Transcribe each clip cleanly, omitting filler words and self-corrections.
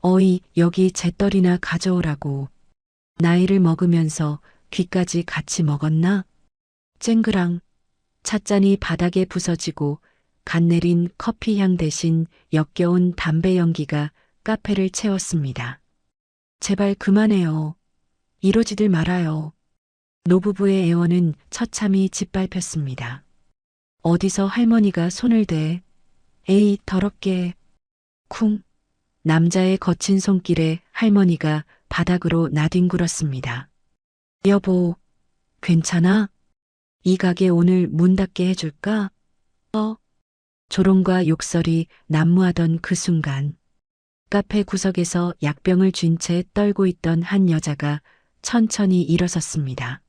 어이, 여기 잿더리나 가져오라고. 나이를 먹으면서 귀까지 같이 먹었나? 쨍그랑 찻잔이 바닥에 부서지고 갓 내린 커피향 대신 역겨운 담배 연기가 카페를 채웠습니다. 제발 그만해요. 이러지들 말아요. 노부부의 애원은 처참히 짓밟혔습니다. 어디서 할머니가 손을 대. 에이, 더럽게. 쿵. 남자의 거친 손길에 할머니가 바닥으로 나뒹굴었습니다. 여보, 괜찮아? 이 가게 오늘 문 닫게 해줄까? 조롱과 욕설이 난무하던 그 순간, 카페 구석에서 약병을 쥔 채 떨고 있던 한 여자가 천천히 일어섰습니다.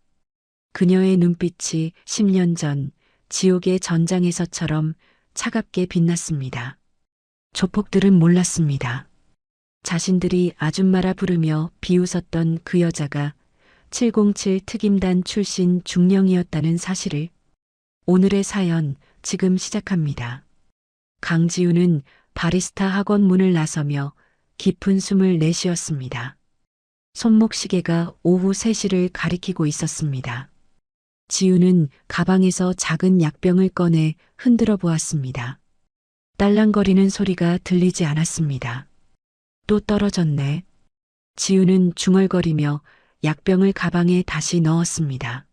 그녀의 눈빛이 10년 전 지옥의 전장에서처럼 차갑게 빛났습니다. 조폭들은 몰랐습니다. 자신들이 아줌마라 부르며 비웃었던 그 여자가 707 특임단 출신 중령이었다는 사실을. 오늘의 사연 지금 시작합니다. 강지우는 바리스타 학원 문을 나서며 깊은 숨을 내쉬었습니다. 손목 시계가 오후 3시를 가리키고 있었습니다. 지우는 가방에서 작은 약병을 꺼내 흔들어 보았습니다. 딸랑거리는 소리가 들리지 않았습니다. 또 떨어졌네. 지우는 중얼거리며 약병을 가방에 다시 넣었습니다.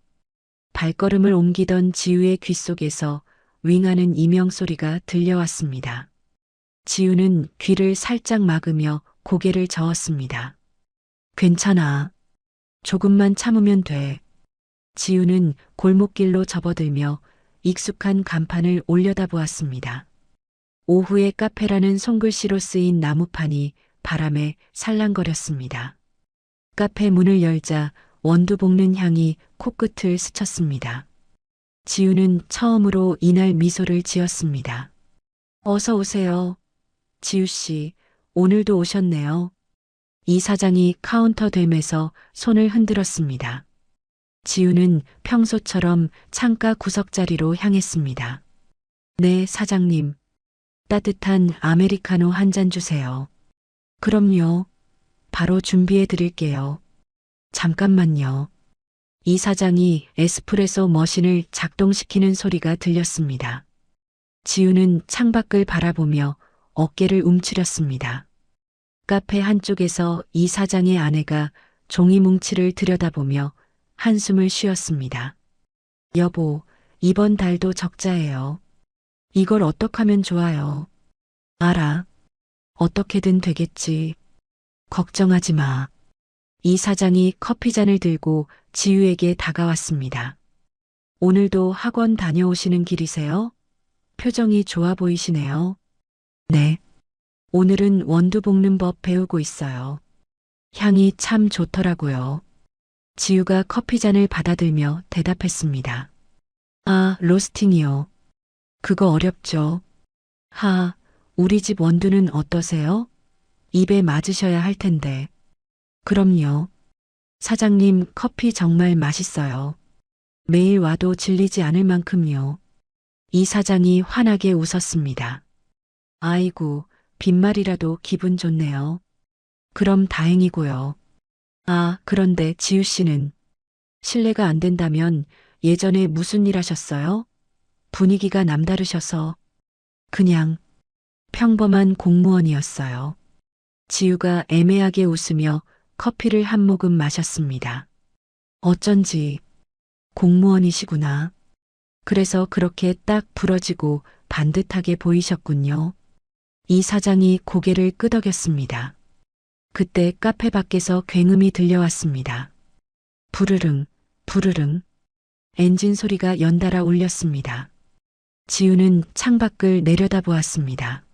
발걸음을 옮기던 지우의 귓속에서 윙하는 이명소리가 들려왔습니다. 지우는 귀를 살짝 막으며 고개를 저었습니다. 괜찮아. 조금만 참으면 돼. 지우는 골목길로 접어들며 익숙한 간판을 올려다보았습니다. 오후의 카페라는 손글씨로 쓰인 나무판이 바람에 살랑거렸습니다. 카페 문을 열자 원두 볶는 향이 코끝을 스쳤습니다. 지우는 처음으로 이날 미소를 지었습니다. 어서 오세요. 지우 씨, 오늘도 오셨네요. 이 사장이 카운터 됨에서 손을 흔들었습니다. 지우는 평소처럼 창가 구석자리로 향했습니다. 네, 사장님. 따뜻한 아메리카노 한 잔 주세요. 그럼요. 바로 준비해 드릴게요. 잠깐만요. 이 사장이 에스프레소 머신을 작동시키는 소리가 들렸습니다. 지우는 창밖을 바라보며 어깨를 움츠렸습니다. 카페 한쪽에서 이 사장의 아내가 종이 뭉치를 들여다보며 한숨을 쉬었습니다. 여보, 이번 달도 적자예요. 이걸 어떡하면 좋아요. 알아. 어떻게든 되겠지. 걱정하지 마. 이 사장이 커피잔을 들고 지우에게 다가왔습니다. 오늘도 학원 다녀오시는 길이세요? 표정이 좋아 보이시네요. 네. 오늘은 원두 볶는 법 배우고 있어요. 향이 참 좋더라고요. 지우가 커피잔을 받아들며 대답했습니다. 아, 로스팅이요. 그거 어렵죠. 우리 집 원두는 어떠세요? 입에 맞으셔야 할 텐데. 그럼요. 사장님, 커피 정말 맛있어요. 매일 와도 질리지 않을 만큼요. 이 사장이 환하게 웃었습니다. 아이고, 빈말이라도 기분 좋네요. 그럼 다행이고요. 그런데 지우 씨는 실례가 안 된다면 예전에 무슨 일 하셨어요? 분위기가 남다르셔서. 그냥 평범한 공무원이었어요. 지우가 애매하게 웃으며 커피를 한 모금 마셨습니다. 어쩐지 공무원이시구나. 그래서 그렇게 딱 부러지고 반듯하게 보이셨군요. 이 사장이 고개를 끄덕였습니다. 그때 카페 밖에서 굉음이 들려왔습니다. 부르릉, 부르릉. 엔진 소리가 연달아 울렸습니다. 지우는 창밖을 내려다보았습니다.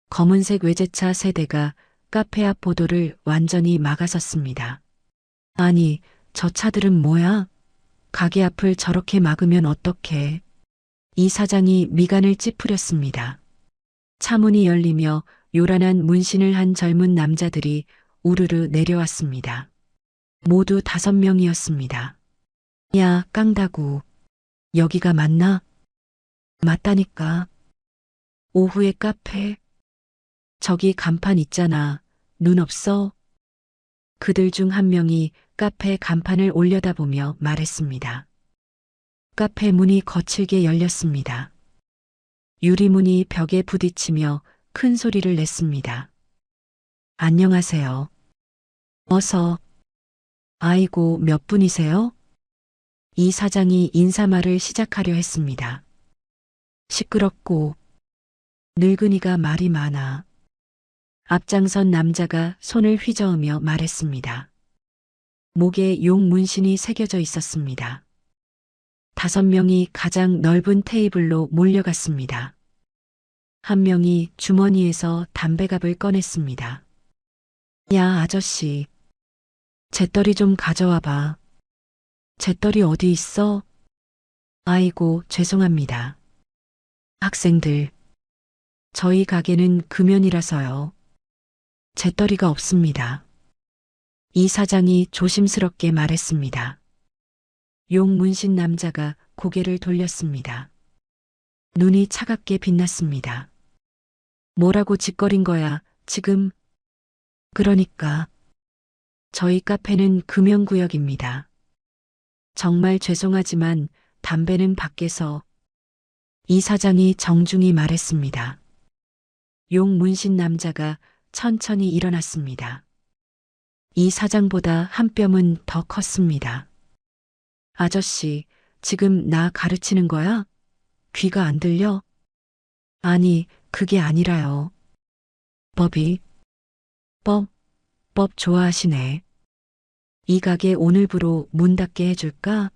검은색 외제차 세대가 카페 앞 보도를 완전히 막아섰습니다. 아니, 저 차들은 뭐야? 가게 앞을 저렇게 막으면 어떡해? 이 사장이 미간을 찌푸렸습니다. 차문이 열리며 요란한 문신을 한 젊은 남자들이 우르르 내려왔습니다. 모두 5명이었습니다. 야, 깡다구. 여기가 맞나? 맞다니까. 오후의 카페. 저기 간판 있잖아. 눈 없어? 그들 중 한 명이 카페 간판을 올려다보며 말했습니다. 카페 문이 거칠게 열렸습니다. 유리문이 벽에 부딪히며 큰 소리를 냈습니다. 안녕하세요. 어서. 아이고, 몇 분이세요? 이 사장이 인사말을 시작하려 했습니다. 시끄럽고 늙은이가 말이 많아. 앞장선 남자가 손을 휘저으며 말했습니다. 목에 용 문신이 새겨져 있었습니다. 5명이 가장 넓은 테이블로 몰려갔습니다. 한 명이 주머니에서 담배갑을 꺼냈습니다. 야, 아저씨. 재떨이 좀 가져와봐. 재떨이 어디 있어? 아이고, 죄송합니다. 학생들. 저희 가게는 금연이라서요. 재떨이가 없습니다. 이 사장이 조심스럽게 말했습니다. 용 문신 남자가 고개를 돌렸습니다. 눈이 차갑게 빛났습니다. 뭐라고 짓거린 거야, 지금? 그러니까. 저희 카페는 금연구역입니다. 정말 죄송하지만 담배는 밖에서. 이 사장이 정중히 말했습니다. 용 문신 남자가 천천히 일어났습니다. 이 사장보다 한 뼘은 더 컸습니다. 아저씨, 지금 나 가르치는 거야? 귀가 안 들려? 아니, 그게 아니라요. 법이? 법 좋아하시네. 이 가게 오늘부로 문 닫게 해줄까?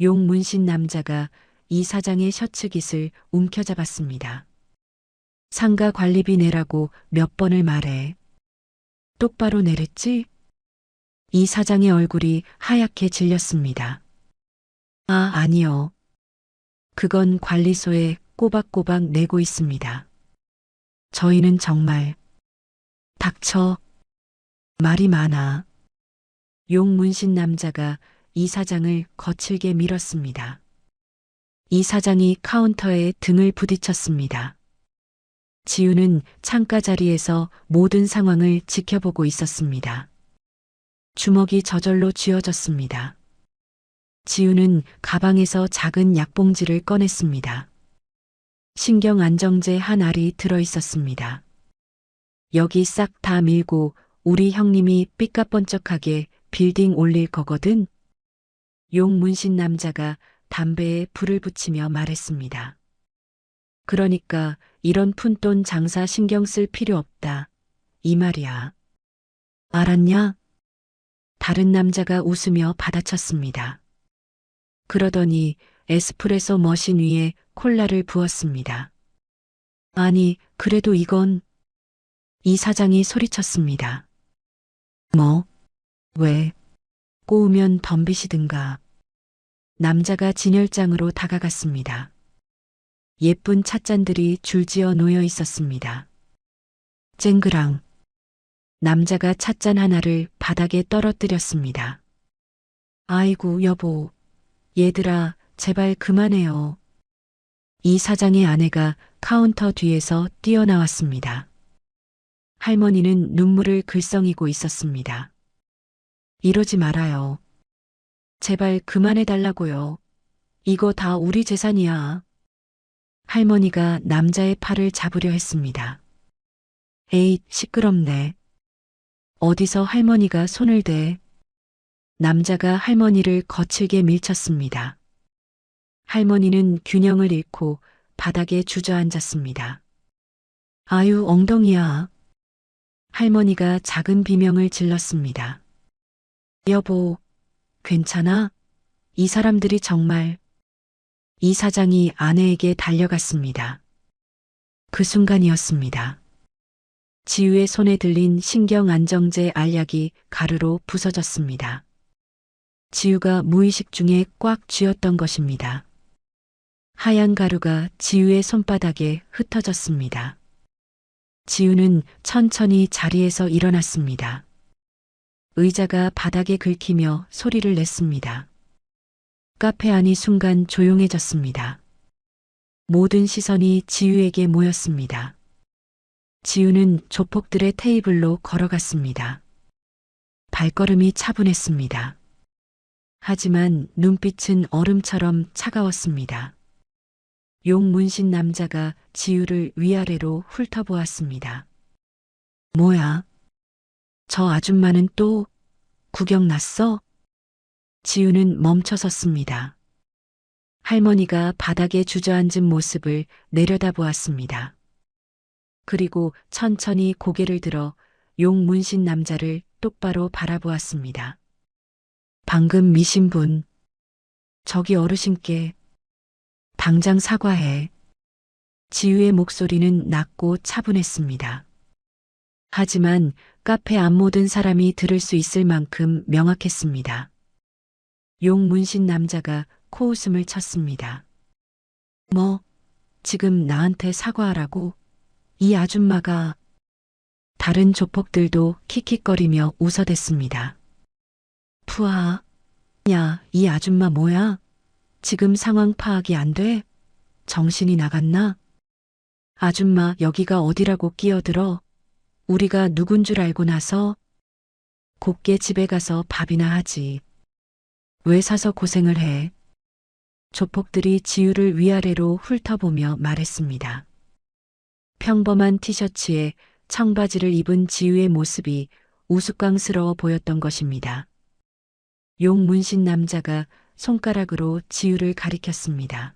용 문신 남자가 이 사장의 셔츠 깃을 움켜잡았습니다. 상가 관리비 내라고 몇 번을 말해. 똑바로 내랬지? 이 사장의 얼굴이 하얗게 질렸습니다. 아, 아니요. 그건 관리소에 꼬박꼬박 내고 있습니다. 저희는 정말. 닥쳐. 말이 많아. 용 문신 남자가 이 사장을 거칠게 밀었습니다. 이 사장이 카운터에 등을 부딪혔습니다. 지우는 창가 자리에서 모든 상황을 지켜보고 있었습니다. 주먹이 저절로 쥐어졌습니다. 지우는 가방에서 작은 약봉지를 꺼냈습니다. 신경안정제 한 알이 들어있었습니다. 여기 싹 다 밀고 우리 형님이 삐까뻔쩍하게 빌딩 올릴 거거든. 용 문신 남자가 담배에 불을 붙이며 말했습니다. 그러니까 이런 푼돈 장사 신경 쓸 필요 없다. 이 말이야. 알았냐? 다른 남자가 웃으며 받아쳤습니다. 그러더니 에스프레소 머신 위에 콜라를 부었습니다. 아니, 그래도 이건. 이 사장이 소리쳤습니다. 뭐? 왜? 꼬우면 덤비시든가. 남자가 진열장으로 다가갔습니다. 예쁜 찻잔들이 줄지어 놓여 있었습니다. 쨍그랑. 남자가 찻잔 하나를 바닥에 떨어뜨렸습니다. 아이고, 여보. 얘들아, 제발 그만해요. 이 사장의 아내가 카운터 뒤에서 뛰어나왔습니다. 할머니는 눈물을 글썽이고 있었습니다. 이러지 말아요. 제발 그만해달라고요. 이거 다 우리 재산이야. 할머니가 남자의 팔을 잡으려 했습니다. 에잇, 시끄럽네. 어디서 할머니가 손을 대. 남자가 할머니를 거칠게 밀쳤습니다. 할머니는 균형을 잃고 바닥에 주저앉았습니다. 아유, 엉덩이야. 할머니가 작은 비명을 질렀습니다. 여보, 괜찮아? 이 사람들이 정말. 이 사장이 아내에게 달려갔습니다. 그 순간이었습니다. 지우의 손에 들린 신경안정제 알약이 가루로 부서졌습니다. 지우가 무의식 중에 꽉 쥐었던 것입니다. 하얀 가루가 지우의 손바닥에 흩어졌습니다. 지우는 천천히 자리에서 일어났습니다. 의자가 바닥에 긁히며 소리를 냈습니다. 카페 안이 순간 조용해졌습니다. 모든 시선이 지우에게 모였습니다. 지우는 조폭들의 테이블로 걸어갔습니다. 발걸음이 차분했습니다. 하지만 눈빛은 얼음처럼 차가웠습니다. 용 문신 남자가 지우를 위아래로 훑어보았습니다. 뭐야? 저 아줌마는 또 구경 났어? 지우는 멈춰섰습니다. 할머니가 바닥에 주저앉은 모습을 내려다보았습니다. 그리고 천천히 고개를 들어 용 문신 남자를 똑바로 바라보았습니다. 방금 미신 분, 저기 어르신께 당장 사과해. 지우의 목소리는 낮고 차분했습니다. 하지만 카페 안 모든 사람이 들을 수 있을 만큼 명확했습니다. 용 문신 남자가 코웃음을 쳤습니다. 뭐, 지금 나한테 사과하라고? 이 아줌마가. 다른 조폭들도 킥킥거리며 웃어댔습니다. 푸아, 야, 이 아줌마 뭐야? 지금 상황 파악이 안 돼? 정신이 나갔나? 아줌마 여기가 어디라고 끼어들어? 우리가 누군 줄 알고 나서? 곱게 집에 가서 밥이나 하지. 왜 사서 고생을 해? 조폭들이 지우를 위아래로 훑어보며 말했습니다. 평범한 티셔츠에 청바지를 입은 지우의 모습이 우스꽝스러워 보였던 것입니다. 용 문신 남자가 손가락으로 지우를 가리켰습니다.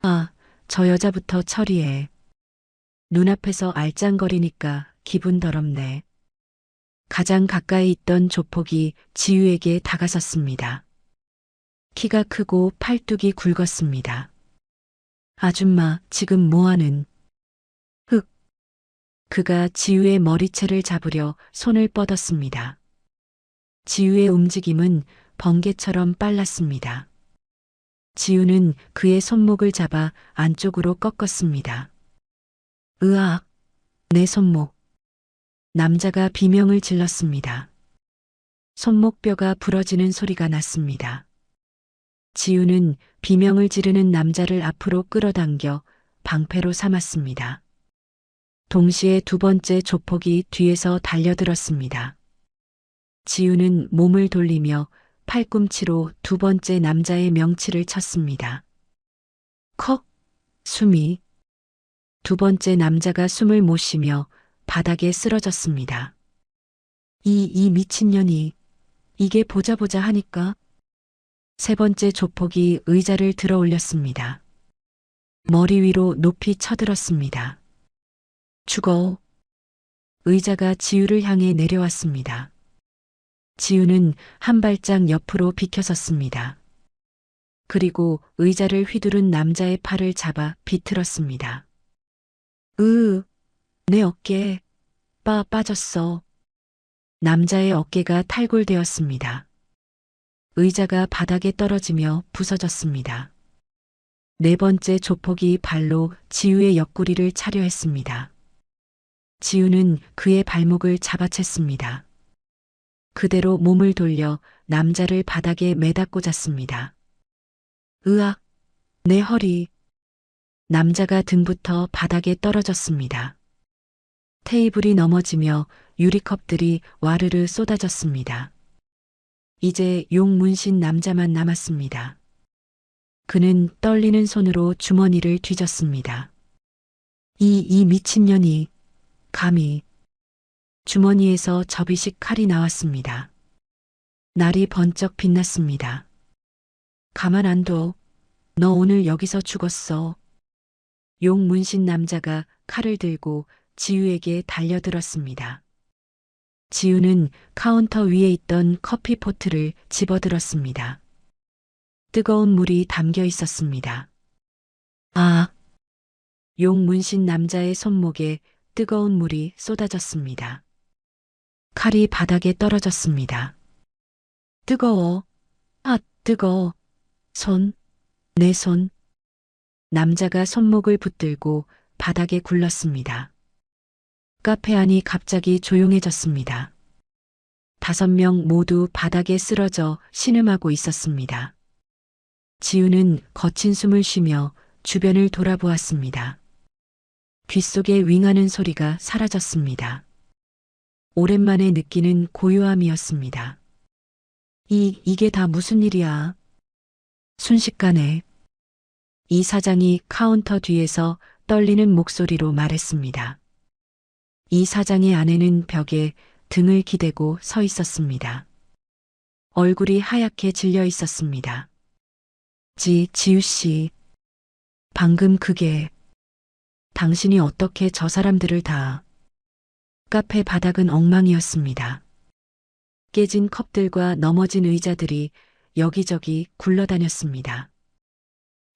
아, 저 여자부터 처리해. 눈앞에서 알짱거리니까 기분 더럽네. 가장 가까이 있던 조폭이 지우에게 다가섰습니다. 키가 크고 팔뚝이 굵었습니다. 아줌마, 지금 뭐하는? 흑. 그가 지우의 머리채를 잡으려 손을 뻗었습니다. 지우의 움직임은 번개처럼 빨랐습니다. 지우는 그의 손목을 잡아 안쪽으로 꺾었습니다. 으악, 내 손목. 남자가 비명을 질렀습니다. 손목뼈가 부러지는 소리가 났습니다. 지우는 비명을 지르는 남자를 앞으로 끌어당겨 방패로 삼았습니다. 동시에 두 번째 조폭이 뒤에서 달려들었습니다. 지우는 몸을 돌리며 팔꿈치로 두 번째 남자의 명치를 쳤습니다. 컥! 숨이. 두 번째 남자가 숨을 못 쉬며 바닥에 쓰러졌습니다. 이 미친년이, 이게 보자 하니까. 세 번째 조폭이 의자를 들어 올렸습니다. 머리 위로 높이 쳐들었습니다. 죽어. 의자가 지우를 향해 내려왔습니다. 지우는 한 발짝 옆으로 비켜섰습니다. 그리고 의자를 휘두른 남자의 팔을 잡아 비틀었습니다. 내 어깨에 빠졌어. 남자의 어깨가 탈골되었습니다. 의자가 바닥에 떨어지며 부서졌습니다. 네 번째 조폭이 발로 지우의 옆구리를 차려 했습니다. 지우는 그의 발목을 잡아챘습니다. 그대로 몸을 돌려 남자를 바닥에 매다 꽂았습니다. 으악, 내 허리. 남자가 등부터 바닥에 떨어졌습니다. 테이블이 넘어지며 유리컵들이 와르르 쏟아졌습니다. 이제 용 문신 남자만 남았습니다. 그는 떨리는 손으로 주머니를 뒤졌습니다. 이 미친년이 감히. 주머니에서 접이식 칼이 나왔습니다. 날이 번쩍 빛났습니다. 가만 안 둬. 너 오늘 여기서 죽었어. 용 문신 남자가 칼을 들고 지우에게 달려들었습니다. 지우는 카운터 위에 있던 커피포트를 집어들었습니다. 뜨거운 물이 담겨 있었습니다. 아! 용 문신 남자의 손목에 뜨거운 물이 쏟아졌습니다. 칼이 바닥에 떨어졌습니다. 뜨거워. 아, 뜨거워. 내 손. 남자가 손목을 붙들고 바닥에 굴렀습니다. 카페 안이 갑자기 조용해졌습니다. 5명 모두 바닥에 쓰러져 신음하고 있었습니다. 지우는 거친 숨을 쉬며 주변을 돌아보았습니다. 귓속에 윙하는 소리가 사라졌습니다. 오랜만에 느끼는 고요함이었습니다. 이게 다 무슨 일이야? 순식간에 이 사장이 카운터 뒤에서 떨리는 목소리로 말했습니다. 이 사장의 아내는 벽에 등을 기대고 서 있었습니다. 얼굴이 하얗게 질려 있었습니다. 지유 씨, 방금 그게 당신이 어떻게 저 사람들을 다... 카페 바닥은 엉망이었습니다. 깨진 컵들과 넘어진 의자들이 여기저기 굴러다녔습니다.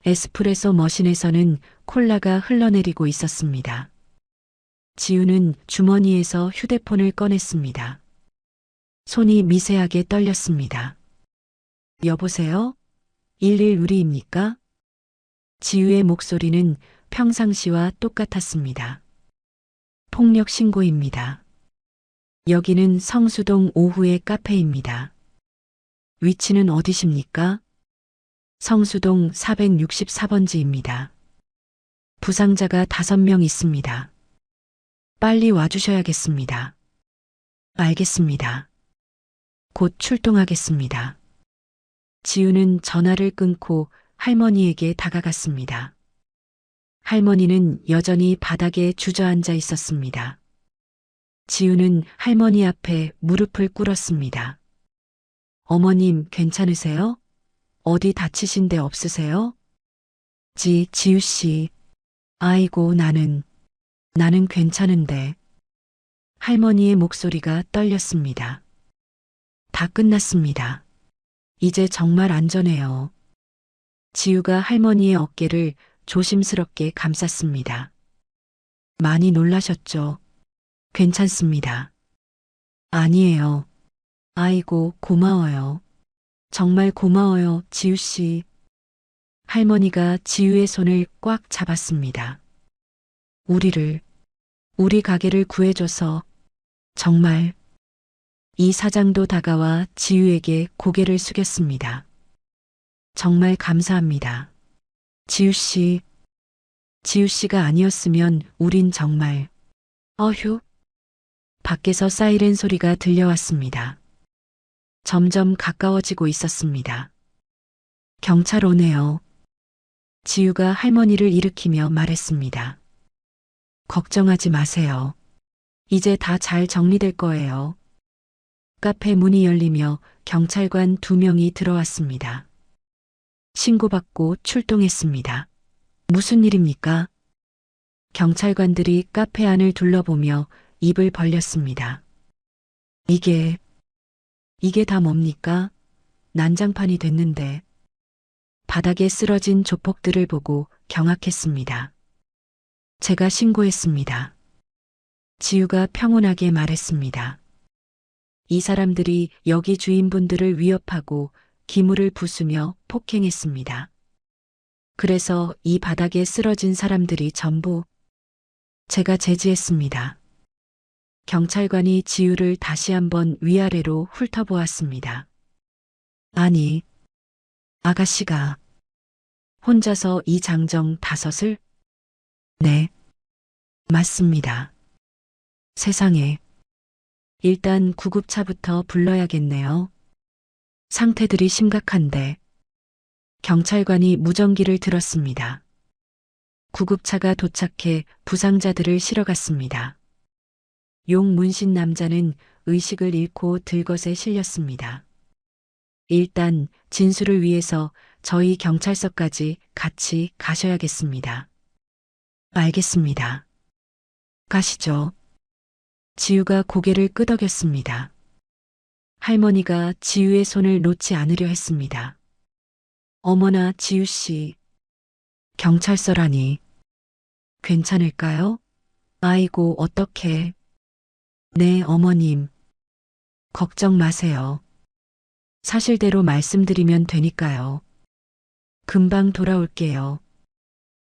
에스프레소 머신에서는 콜라가 흘러내리고 있었습니다. 지우는 주머니에서 휴대폰을 꺼냈습니다. 손이 미세하게 떨렸습니다. 여보세요? 112입니까? 지우의 목소리는 평상시와 똑같았습니다. 폭력 신고입니다. 여기는 성수동 오후의 카페입니다. 위치는 어디십니까? 성수동 464번지입니다. 부상자가 5명 있습니다. 빨리 와주셔야겠습니다. 알겠습니다. 곧 출동하겠습니다. 지우는 전화를 끊고 할머니에게 다가갔습니다. 할머니는 여전히 바닥에 주저앉아 있었습니다. 지우는 할머니 앞에 무릎을 꿇었습니다. 어머님 괜찮으세요? 어디 다치신 데 없으세요? 지유 씨. 아이고 나는 괜찮은데. 할머니의 목소리가 떨렸습니다. 다 끝났습니다. 이제 정말 안전해요. 지우가 할머니의 어깨를 조심스럽게 감쌌습니다. 많이 놀라셨죠? 괜찮습니다. 아니에요. 아이고 고마워요. 정말 고마워요, 지우 씨. 할머니가 지우의 손을 꽉 잡았습니다. 우리 가게를 구해줘서 정말. 이 사장도 다가와 지우에게 고개를 숙였습니다. 정말 감사합니다. 지우 씨가 아니었으면 우린 정말. 어휴. 밖에서 사이렌 소리가 들려왔습니다. 점점 가까워지고 있었습니다. 경찰 오네요. 지우가 할머니를 일으키며 말했습니다. 걱정하지 마세요. 이제 다 잘 정리될 거예요. 카페 문이 열리며 경찰관 2명이 들어왔습니다. 신고받고 출동했습니다. 무슨 일입니까? 경찰관들이 카페 안을 둘러보며 입을 벌렸습니다. 이게 다 뭡니까? 난장판이 됐는데. 바닥에 쓰러진 조폭들을 보고 경악했습니다. 제가 신고했습니다. 지우가 평온하게 말했습니다. 이 사람들이 여기 주인분들을 위협하고 기물을 부수며 폭행했습니다. 그래서 이 바닥에 쓰러진 사람들이 전부 제가 제지했습니다. 경찰관이 지우를 다시 한번 위아래로 훑어보았습니다. 아니, 아가씨가 혼자서 이 장정 5을? 네, 맞습니다. 세상에. 일단 구급차부터 불러야겠네요. 상태들이 심각한데. 경찰관이 무전기를 들었습니다. 구급차가 도착해 부상자들을 실어갔습니다. 용 문신 남자는 의식을 잃고 들것에 실렸습니다. 일단 진술을 위해서 저희 경찰서까지 같이 가셔야겠습니다. 알겠습니다. 가시죠. 지우가 고개를 끄덕였습니다. 할머니가 지우의 손을 놓지 않으려 했습니다. 어머나 지우 씨. 경찰서라니. 괜찮을까요? 아이고 어떡해. 네 어머님. 걱정 마세요. 사실대로 말씀드리면 되니까요. 금방 돌아올게요.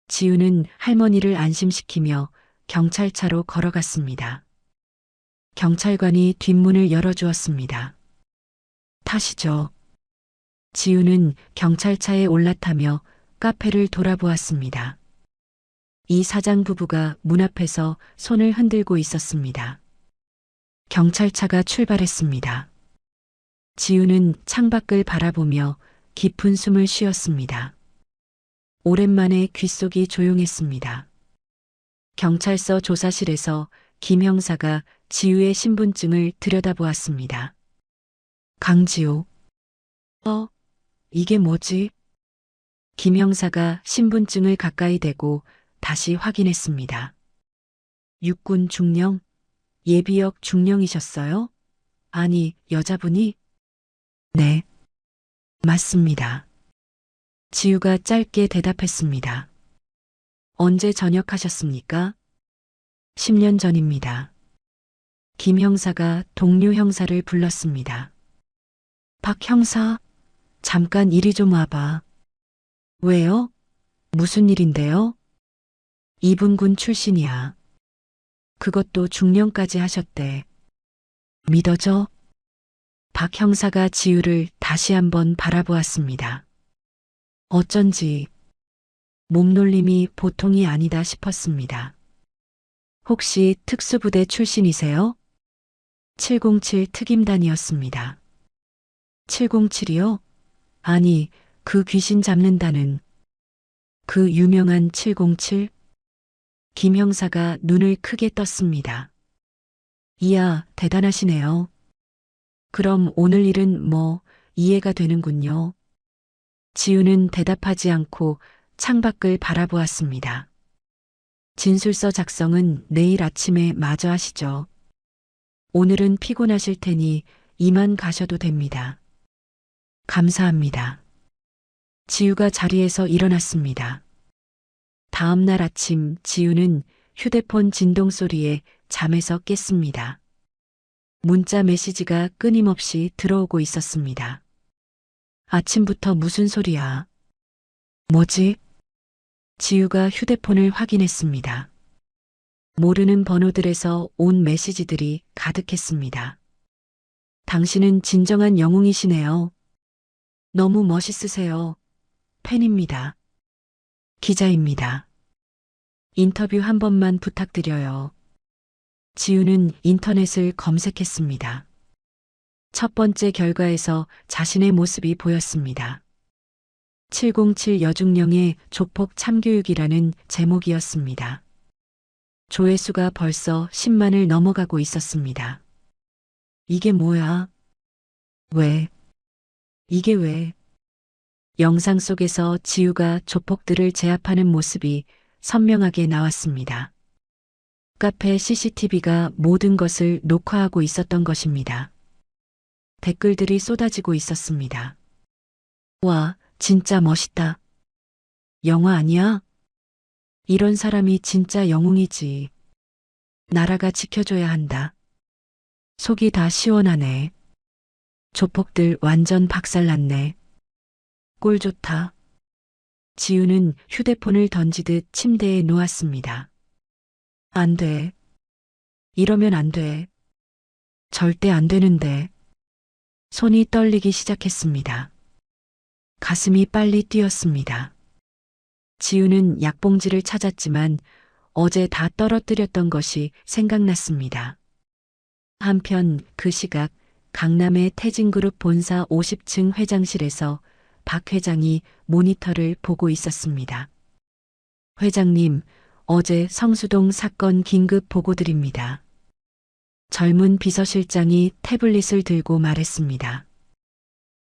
지우는 할머니를 안심시키며 경찰차로 걸어갔습니다. 경찰관이 뒷문을 열어주었습니다. 타시죠. 지우는 경찰차에 올라타며 카페를 돌아보았습니다. 이 사장 부부가 문 앞에서 손을 흔들고 있었습니다. 경찰차가 출발했습니다. 지우는 창밖을 바라보며 깊은 숨을 쉬었습니다. 오랜만에 귓속이 조용했습니다. 경찰서 조사실에서 김 형사가 지우의 신분증을 들여다보았습니다. 강지우. 이게 뭐지? 김 형사가 신분증을 가까이 대고 다시 확인했습니다. 육군 중령? 예비역 중령이셨어요? 아니, 여자분이? 네. 맞습니다. 지우가 짧게 대답했습니다. 언제 전역하셨습니까? 10년 전입니다. 김 형사가 동료 형사를 불렀습니다. 박 형사, 잠깐 이리 좀 와봐. 왜요? 무슨 일인데요? 이분군 출신이야. 그것도 중령까지 하셨대. 믿어져? 박 형사가 지우를 다시 한번 바라보았습니다. 어쩐지 몸놀림이 보통이 아니다 싶었습니다. 혹시 특수부대 출신이세요? 707 특임단이었습니다. 707이요? 아니, 그 귀신 잡는다는 그 유명한 707? 김 형사가 눈을 크게 떴습니다. 이야, 대단하시네요. 그럼 오늘 일은 뭐 이해가 되는군요. 지우는 대답하지 않고 창밖을 바라보았습니다. 진술서 작성은 내일 아침에 마저 하시죠. 오늘은 피곤하실 테니 이만 가셔도 됩니다. 감사합니다. 지우가 자리에서 일어났습니다. 다음 날 아침 지우는 휴대폰 진동 소리에 잠에서 깼습니다. 문자 메시지가 끊임없이 들어오고 있었습니다. 아침부터 무슨 소리야? 뭐지? 지우가 휴대폰을 확인했습니다. 모르는 번호들에서 온 메시지들이 가득했습니다. 당신은 진정한 영웅이시네요. 너무 멋있으세요. 팬입니다. 기자입니다. 인터뷰 한 번만 부탁드려요. 지우는 인터넷을 검색했습니다. 첫 번째 결과에서 자신의 모습이 보였습니다. 707 여중령의 조폭 참교육이라는 제목이었습니다. 조회수가 벌써 10만을 넘어가고 있었습니다. 이게 뭐야? 왜? 이게 왜? 영상 속에서 지우가 조폭들을 제압하는 모습이 선명하게 나왔습니다. 카페 CCTV가 모든 것을 녹화하고 있었던 것입니다. 댓글들이 쏟아지고 있었습니다. 와, 진짜 멋있다. 영화 아니야? 이런 사람이 진짜 영웅이지. 나라가 지켜줘야 한다. 속이 다 시원하네. 조폭들 완전 박살났네. 꼴 좋다. 지우는 휴대폰을 던지듯 침대에 누웠습니다. 안 돼. 이러면 안 돼. 절대 안 되는데. 손이 떨리기 시작했습니다. 가슴이 빨리 뛰었습니다. 지우는 약봉지를 찾았지만 어제 다 떨어뜨렸던 것이 생각났습니다. 한편 그 시각 강남의 태진그룹 본사 50층 회장실에서 박 회장이 모니터를 보고 있었습니다. 회장님, 어제 성수동 사건 긴급 보고드립니다. 젊은 비서실장이 태블릿을 들고 말했습니다.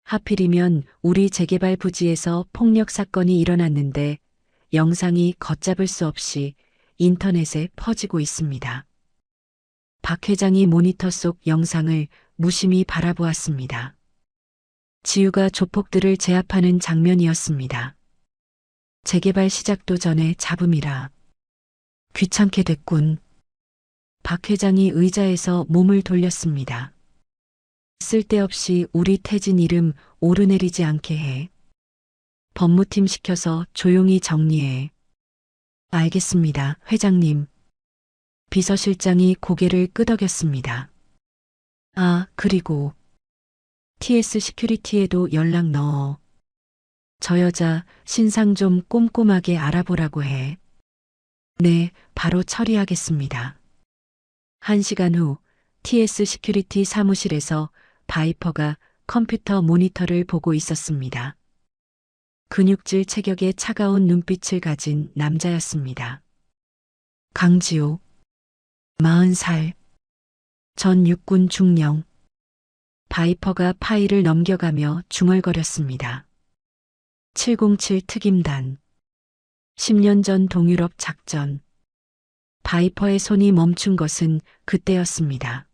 하필이면 우리 재개발 부지에서 폭력 사건이 일어났는데 영상이 걷잡을 수 없이 인터넷에 퍼지고 있습니다. 박 회장이 모니터 속 영상을 무심히 바라보았습니다. 지우가 조폭들을 제압하는 장면이었습니다. 재개발 시작도 전에 잡음이라. 귀찮게 됐군. 박 회장이 의자에서 몸을 돌렸습니다. 쓸데없이 우리 태진 이름 오르내리지 않게 해. 법무팀 시켜서 조용히 정리해. 알겠습니다, 회장님. 비서실장이 고개를 끄덕였습니다. 아, 그리고 TS 시큐리티에도 연락 넣어. 저 여자 신상 좀 꼼꼼하게 알아보라고 해. 네, 바로 처리하겠습니다. 1시간 후 TS 시큐리티 사무실에서 바이퍼가 컴퓨터 모니터를 보고 있었습니다. 근육질 체격에 차가운 눈빛을 가진 남자였습니다. 강지호, 40살, 전 육군 중령. 바이퍼가 파일을 넘겨가며 중얼거렸습니다. 707 특임단. 10년 전 동유럽 작전. 바이퍼의 손이 멈춘 것은 그때였습니다.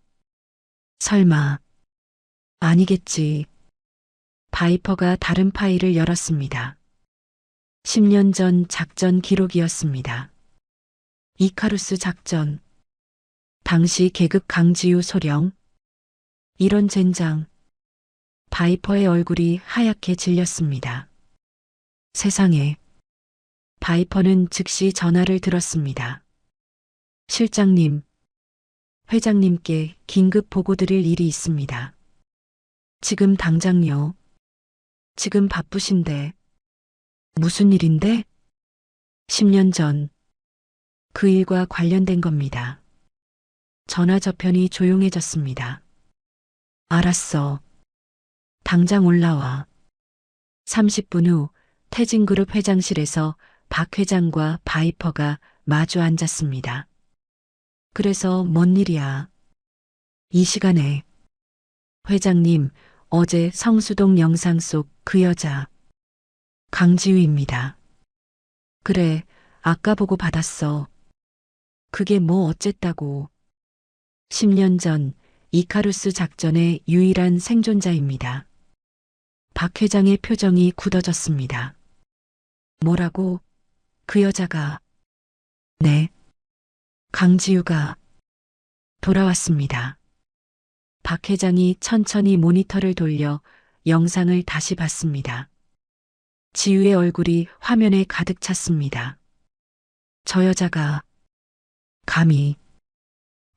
설마. 아니겠지. 바이퍼가 다른 파일을 열었습니다. 10년 전 작전 기록이었습니다. 이카루스 작전. 당시 계급 강지우 소령. 이런 젠장. 바이퍼의 얼굴이 하얗게 질렸습니다. 세상에. 바이퍼는 즉시 전화를 들었습니다. 실장님, 회장님께 긴급 보고 드릴 일이 있습니다. 지금 당장요. 지금 바쁘신데. 무슨 일인데? 10년 전. 그 일과 관련된 겁니다. 전화 저편이 조용해졌습니다. 알았어. 당장 올라와. 30분 후 태진그룹 회장실에서 박 회장과 바이퍼가 마주 앉았습니다. 그래서 뭔 일이야? 이 시간에. 회장님, 어제 성수동 영상 속 그 여자. 강지우입니다. 그래, 아까 보고 받았어. 그게 뭐 어쨌다고. 10년 전 이카루스 작전의 유일한 생존자입니다. 박 회장의 표정이 굳어졌습니다. 뭐라고? 그 여자가. 네. 강지우가 돌아왔습니다. 박 회장이 천천히 모니터를 돌려 영상을 다시 봤습니다. 지우의 얼굴이 화면에 가득 찼습니다. 저 여자가 감히.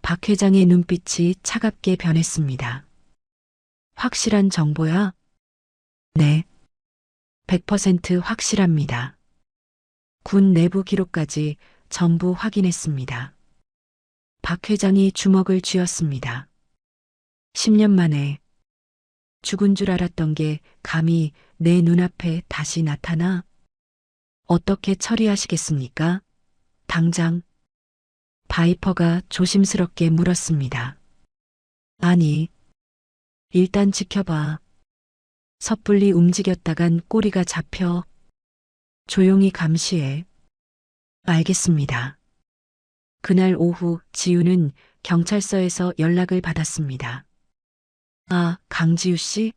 박 회장의 눈빛이 차갑게 변했습니다. 확실한 정보야? 네. 100% 확실합니다. 군 내부 기록까지 전부 확인했습니다. 박 회장이 주먹을 쥐었습니다. 10년 만에 죽은 줄 알았던 게 감히 내 눈앞에 다시 나타나? 어떻게 처리하시겠습니까? 당장. 바이퍼가 조심스럽게 물었습니다. 아니, 일단 지켜봐. 섣불리 움직였다간 꼬리가 잡혀. 조용히 감시해. 알겠습니다. 그날 오후 지우는 경찰서에서 연락을 받았습니다. 아, 강지우 씨?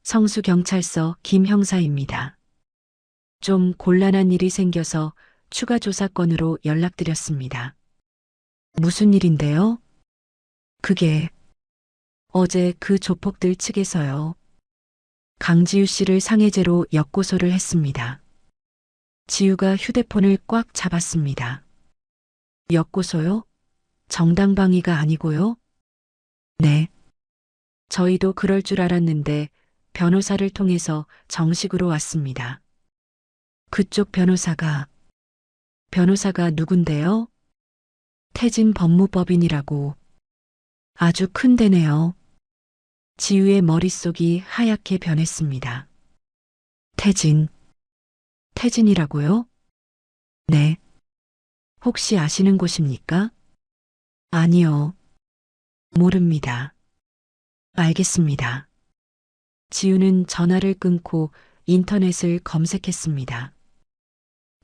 성수경찰서 김 형사입니다. 좀 곤란한 일이 생겨서 추가 조사건으로 연락드렸습니다. 무슨 일인데요? 그게 어제 그 조폭들 측에서요. 강지우 씨를 상해죄로 역고소를 했습니다. 지우가 휴대폰을 꽉 잡았습니다. 역고소요? 정당방위가 아니고요? 네. 저희도 그럴 줄 알았는데 변호사를 통해서 정식으로 왔습니다. 그쪽 변호사가 누군데요? 태진 법무법인이라고. 아주 큰 데네요. 지우의 머릿속이 하얗게 변했습니다. 태진이라고요? 네. 혹시 아시는 곳입니까? 아니요. 모릅니다. 알겠습니다. 지우는 전화를 끊고 인터넷을 검색했습니다.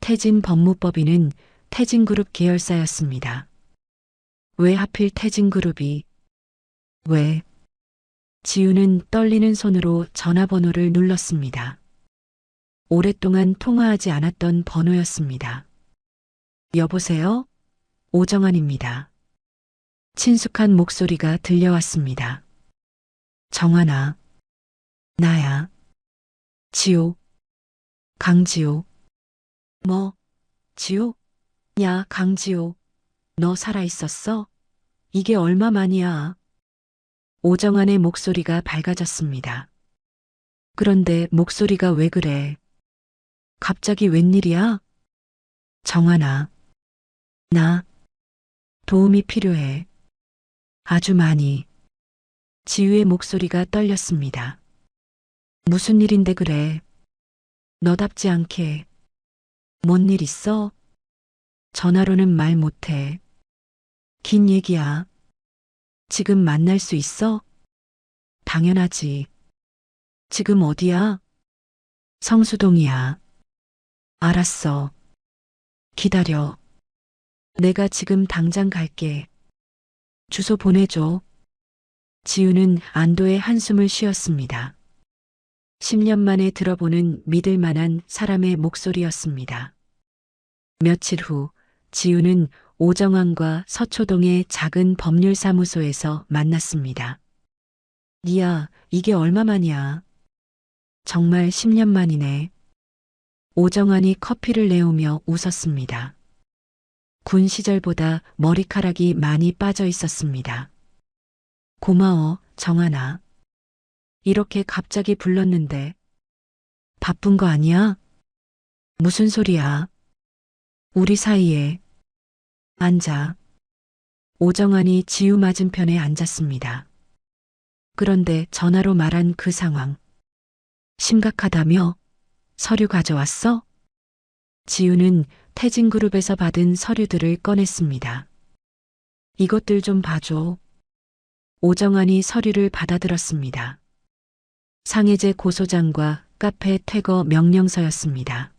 태진 법무법인은 태진그룹 계열사였습니다. 왜 하필 태진그룹이? 왜? 지우는 떨리는 손으로 전화번호를 눌렀습니다. 오랫동안 통화하지 않았던 번호였습니다. 여보세요? 오정환입니다. 친숙한 목소리가 들려왔습니다. 정환아. 나야. 지호. 강지호. 뭐? 지호? 야, 강지호. 너 살아있었어? 이게 얼마만이야? 오정환의 목소리가 밝아졌습니다. 그런데 목소리가 왜 그래? 갑자기 웬일이야? 정환아. 나 도움이 필요해. 아주 많이. 지우의 목소리가 떨렸습니다. 무슨 일인데 그래? 너답지 않게. 뭔 일 있어? 전화로는 말 못해. 긴 얘기야. 지금 만날 수 있어? 당연하지. 지금 어디야? 성수동이야. 알았어. 기다려. 내가 지금 당장 갈게. 주소 보내줘. 지우는 안도의 한숨을 쉬었습니다. 10년 만에 들어보는 믿을 만한 사람의 목소리였습니다. 며칠 후 지우는 오정환과 서초동의 작은 법률사무소에서 만났습니다. 니야, 이게 얼마만이야? 정말 10년 만이네. 오정환이 커피를 내오며 웃었습니다. 군 시절보다 머리카락이 많이 빠져 있었습니다. 고마워, 정환아. 이렇게 갑자기 불렀는데 바쁜 거 아니야? 무슨 소리야? 우리 사이에. 앉아. 오정환이 지우 맞은편에 앉았습니다. 그런데 전화로 말한 그 상황. 심각하다며? 서류 가져왔어? 지우는 태진그룹에서 받은 서류들을 꺼냈습니다. 이것들 좀 봐줘. 오정환이 서류를 받아들었습니다. 상해제 고소장과 카페 퇴거 명령서였습니다.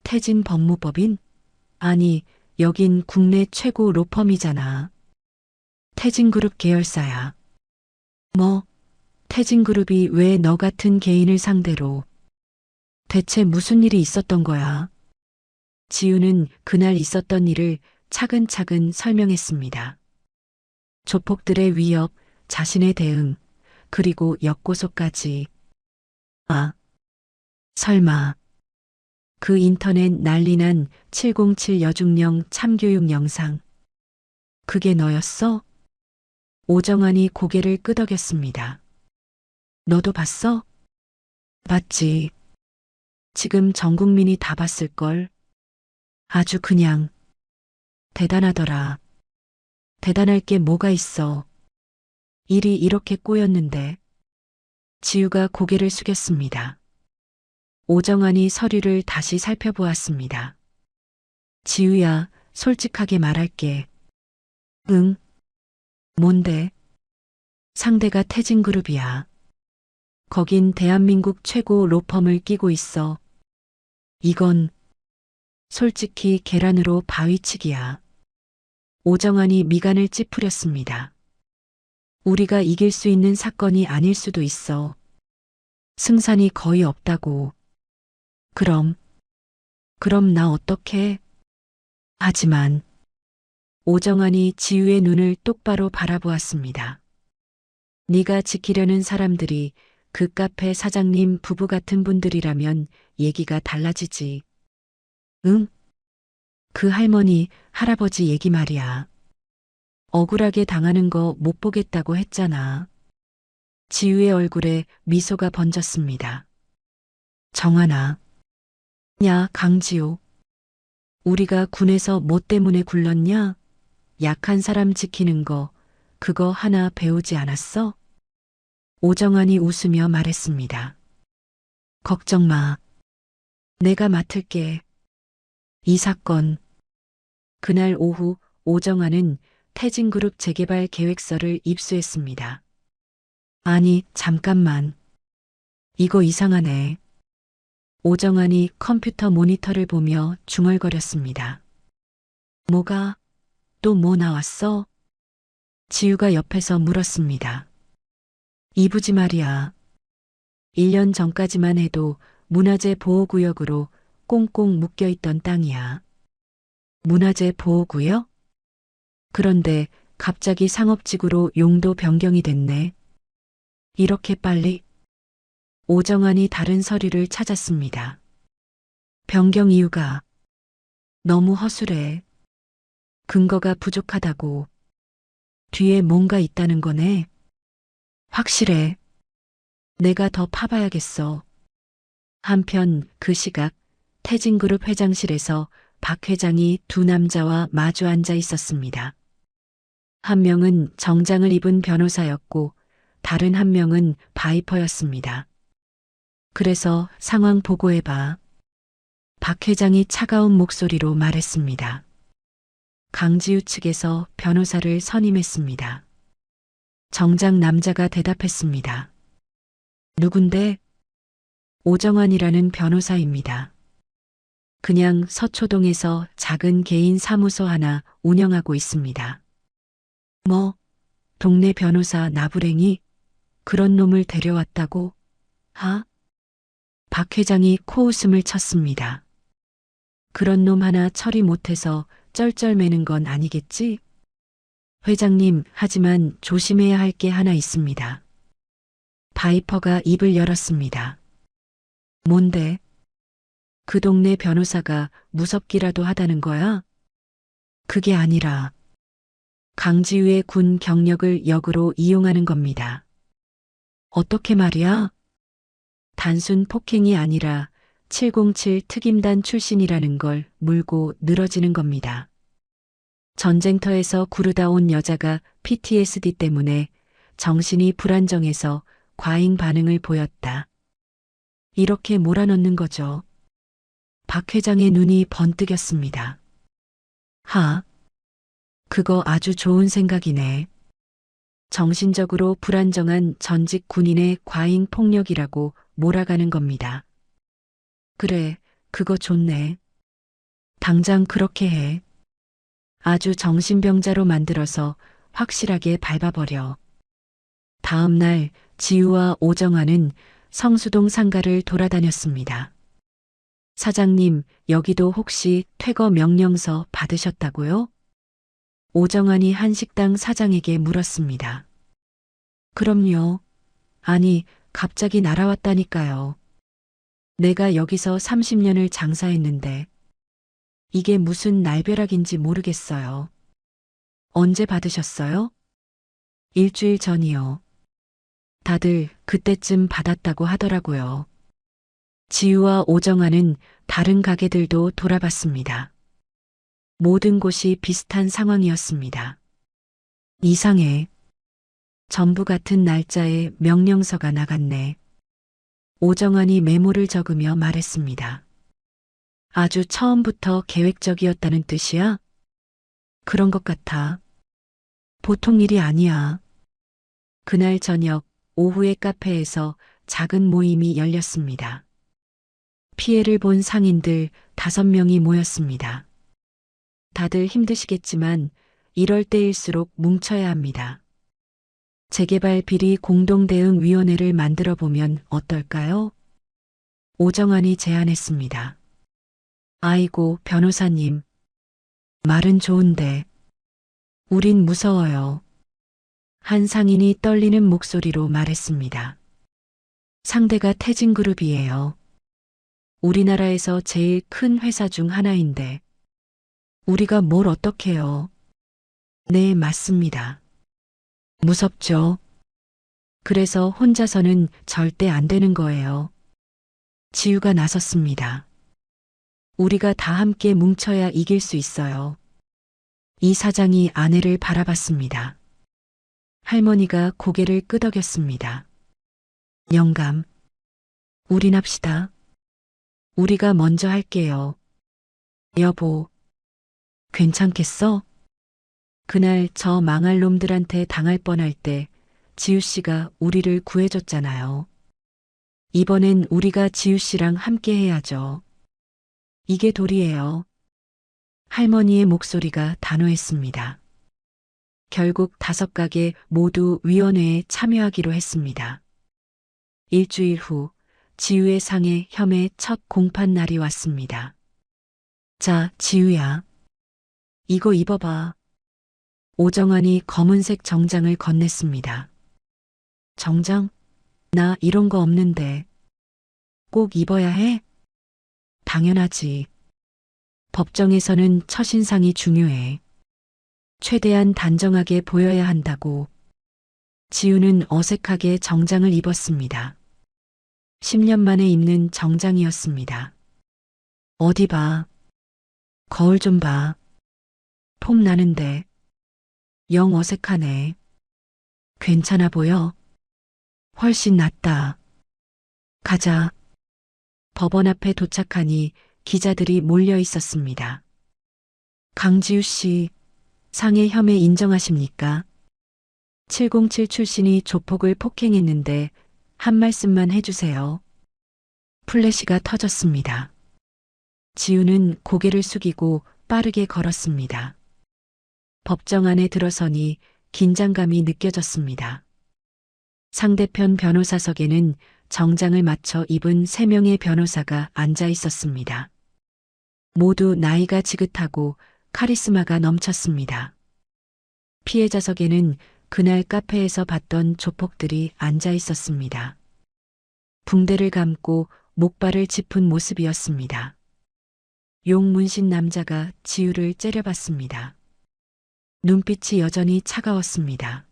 태진 법무법인? 아니, 여긴 국내 최고 로펌이잖아. 태진그룹 계열사야. 뭐, 태진그룹이 왜 너 같은 개인을 상대로. 대체 무슨 일이 있었던 거야? 지우는 그날 있었던 일을 차근차근 설명했습니다. 조폭들의 위협, 자신의 대응, 그리고 역고소까지. 아, 설마. 그 인터넷 난리난 707 여중령 참교육 영상. 그게 너였어? 오정환이 고개를 끄덕였습니다. 너도 봤어? 봤지. 지금 전 국민이 다 봤을걸. 아주 그냥. 대단하더라. 대단할 게 뭐가 있어. 일이 이렇게 꼬였는데. 지우가 고개를 숙였습니다. 오정환이 서류를 다시 살펴보았습니다. 지우야, 솔직하게 말할게. 응? 뭔데? 상대가 태진그룹이야. 거긴 대한민국 최고 로펌을 끼고 있어. 이건 솔직히 계란으로 바위치기야. 오정환이 미간을 찌푸렸습니다. 우리가 이길 수 있는 사건이 아닐 수도 있어. 승산이 거의 없다고. 그럼 나 어떡해? 하지만 오정환이 지우의 눈을 똑바로 바라보았습니다. 네가 지키려는 사람들이 그 카페 사장님 부부 같은 분들이라면 얘기가 달라지지. 응? 그 할머니, 할아버지 얘기 말이야. 억울하게 당하는 거 못 보겠다고 했잖아. 지우의 얼굴에 미소가 번졌습니다. 정환아. 야, 강지우. 우리가 군에서 뭐 때문에 굴렀냐? 약한 사람 지키는 거, 그거 하나 배우지 않았어? 오정환이 웃으며 말했습니다. 걱정 마. 내가 맡을게. 이 사건. 그날 오후 오정환은 태진그룹 재개발 계획서를 입수했습니다. 아니, 잠깐만. 이거 이상하네. 오정환이 컴퓨터 모니터를 보며 중얼거렸습니다. 뭐가? 또 뭐 나왔어? 지우가 옆에서 물었습니다. 이부지 말이야. 1년 전까지만 해도 문화재 보호구역으로 꽁꽁 묶여있던 땅이야. 문화재 보호구역? 그런데 갑자기 상업지구로 용도 변경이 됐네. 이렇게 빨리? 오정환이 다른 서류를 찾았습니다. 변경 이유가 너무 허술해. 근거가 부족하다고. 뒤에 뭔가 있다는 거네. 확실해. 내가 더 파봐야겠어. 한편 그 시각 태진그룹 회장실에서 박 회장이 두 남자와 마주 앉아 있었습니다. 한 명은 정장을 입은 변호사였고 다른 한 명은 바이퍼였습니다. 그래서 상황 보고해봐. 박 회장이 차가운 목소리로 말했습니다. 강지우 측에서 변호사를 선임했습니다. 정장 남자가 대답했습니다. 누군데? 오정환이라는 변호사입니다. 그냥 서초동에서 작은 개인 사무소 하나 운영하고 있습니다. 뭐, 동네 변호사 나부랭이 그런 놈을 데려왔다고? 하? 박 회장이 코웃음을 쳤습니다. 그런 놈 하나 처리 못해서 쩔쩔매는 건 아니겠지? 회장님, 하지만 조심해야 할 게 하나 있습니다. 바이퍼가 입을 열었습니다. 뭔데? 그 동네 변호사가 무섭기라도 하다는 거야? 그게 아니라 강지우의 군 경력을 역으로 이용하는 겁니다. 어떻게 말이야? 단순 폭행이 아니라 707 특임단 출신이라는 걸 물고 늘어지는 겁니다. 전쟁터에서 구르다 온 여자가 PTSD 때문에 정신이 불안정해서 과잉 반응을 보였다. 이렇게 몰아넣는 거죠. 박 회장의 눈이 번뜩였습니다. 하, 그거 아주 좋은 생각이네. 정신적으로 불안정한 전직 군인의 과잉 폭력이라고 몰아가는 겁니다. 그래, 그거 좋네. 당장 그렇게 해. 아주 정신병자로 만들어서 확실하게 밟아버려. 다음 날 지우와 오정환은 성수동 상가를 돌아다녔습니다. 사장님, 여기도 혹시 퇴거 명령서 받으셨다고요? 오정환이 한식당 사장에게 물었습니다. 그럼요. 아니, 갑자기 날아왔다니까요. 내가 여기서 30년을 장사했는데 이게 무슨 날벼락인지 모르겠어요. 언제 받으셨어요? 일주일 전이요. 다들 그때쯤 받았다고 하더라고요. 지우와 오정환은 다른 가게들도 돌아봤습니다. 모든 곳이 비슷한 상황이었습니다. 이상해. 전부 같은 날짜에 명령서가 나갔네. 오정환이 메모를 적으며 말했습니다. 아주 처음부터 계획적이었다는 뜻이야? 그런 것 같아. 보통 일이 아니야. 그날 저녁 오후에 카페에서 작은 모임이 열렸습니다. 피해를 본 상인들 5명이 모였습니다. 다들 힘드시겠지만 이럴 때일수록 뭉쳐야 합니다. 재개발 비리 공동대응위원회를 만들어 보면 어떨까요? 오정환이 제안했습니다. 아이고, 변호사님. 말은 좋은데 우린 무서워요. 한 상인이 떨리는 목소리로 말했습니다. 상대가 태진그룹이에요. 우리나라에서 제일 큰 회사 중 하나인데 우리가 뭘 어떡해요? 네, 맞습니다. 무섭죠? 그래서 혼자서는 절대 안 되는 거예요. 지우가 나섰습니다. 우리가 다 함께 뭉쳐야 이길 수 있어요. 이 사장이 아내를 바라봤습니다. 할머니가 고개를 끄덕였습니다. 영감, 우린 합시다. 우리가 먼저 할게요. 여보, 괜찮겠어? 그날 저 망할 놈들한테 당할 뻔할 때 지우 씨가 우리를 구해줬잖아요. 이번엔 우리가 지우 씨랑 함께 해야죠. 이게 도리예요. 할머니의 목소리가 단호했습니다. 결국 5가게 모두 위원회에 참여하기로 했습니다. 일주일 후 지우의 상해 혐의 첫 공판 날이 왔습니다. 자, 지우야. 이거 입어봐. 오정환이 검은색 정장을 건넸습니다. 정장? 나 이런 거 없는데. 꼭 입어야 해? 당연하지. 법정에서는 첫인상이 중요해. 최대한 단정하게 보여야 한다고. 지우는 어색하게 정장을 입었습니다. 10년 만에 입는 정장이었습니다. 어디 봐. 거울 좀 봐. 폼 나는데. 영 어색하네. 괜찮아 보여? 훨씬 낫다. 가자. 법원 앞에 도착하니 기자들이 몰려 있었습니다. 강지우 씨, 상해 혐의 인정하십니까? 707 출신이 조폭을 폭행했는데 한 말씀만 해주세요. 플래시가 터졌습니다. 지우는 고개를 숙이고 빠르게 걸었습니다. 법정 안에 들어서니 긴장감이 느껴졌습니다. 상대편 변호사석에는 정장을 맞춰 입은 3명의 변호사가 앉아 있었습니다. 모두 나이가 지긋하고 카리스마가 넘쳤습니다. 피해자석에는 그날 카페에서 봤던 조폭들이 앉아 있었습니다. 붕대를 감고 목발을 짚은 모습이었습니다. 용 문신 남자가 지우를 째려봤습니다. 눈빛이 여전히 차가웠습니다.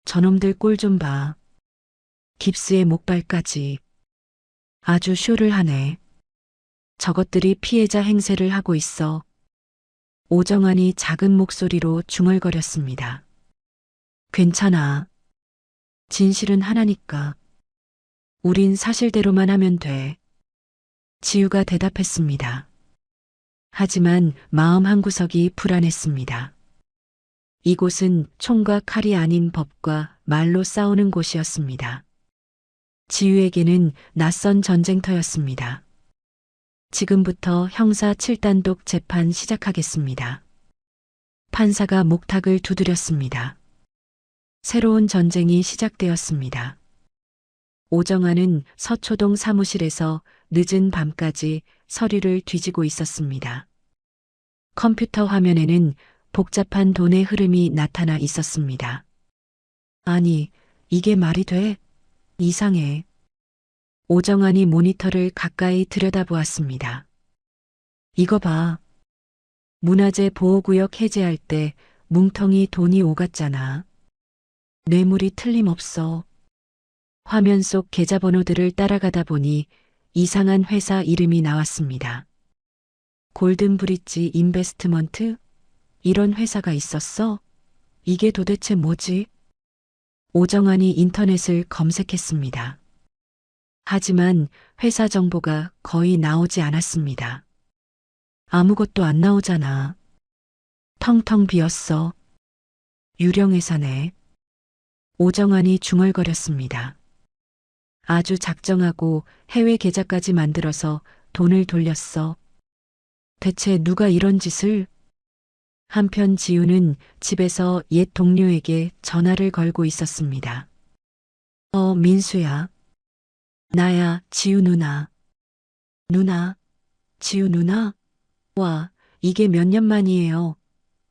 저놈들 꼴 좀 봐. 깁스에 목발까지. 아주 쇼를 하네. 저것들이 피해자 행세를 하고 있어. 오정환이 작은 목소리로 중얼거렸습니다. 괜찮아. 진실은 하나니까. 우린 사실대로만 하면 돼. 지우가 대답했습니다. 하지만 마음 한구석이 불안했습니다. 이곳은 총과 칼이 아닌 법과 말로 싸우는 곳이었습니다. 지우에게는 낯선 전쟁터였습니다. 지금부터 형사 7단독 재판 시작하겠습니다. 판사가 목탁을 두드렸습니다. 새로운 전쟁이 시작되었습니다. 오정환은 서초동 사무실에서 늦은 밤까지 서류를 뒤지고 있었습니다. 컴퓨터 화면에는 복잡한 돈의 흐름이 나타나 있었습니다. 아니, 이게 말이 돼? 이상해. 오정환이 모니터를 가까이 들여다보았습니다. 이거 봐. 문화재 보호구역 해제할 때 뭉텅이 돈이 오갔잖아. 뇌물이 틀림없어. 화면 속 계좌번호들을 따라가다 보니 이상한 회사 이름이 나왔습니다. 골든브릿지 인베스트먼트? 이런 회사가 있었어? 이게 도대체 뭐지? 오정환이 인터넷을 검색했습니다. 하지만 회사 정보가 거의 나오지 않았습니다. 아무것도 안 나오잖아. 텅텅 비었어. 유령 회사네. 오정환이 중얼거렸습니다. 아주 작정하고 해외 계좌까지 만들어서 돈을 돌렸어. 대체 누가 이런 짓을? 한편 지우는 집에서 옛 동료에게 전화를 걸고 있었습니다. 민수야. 나야, 지우 누나. 누나, 지우 누나? 와, 이게 몇 년 만이에요.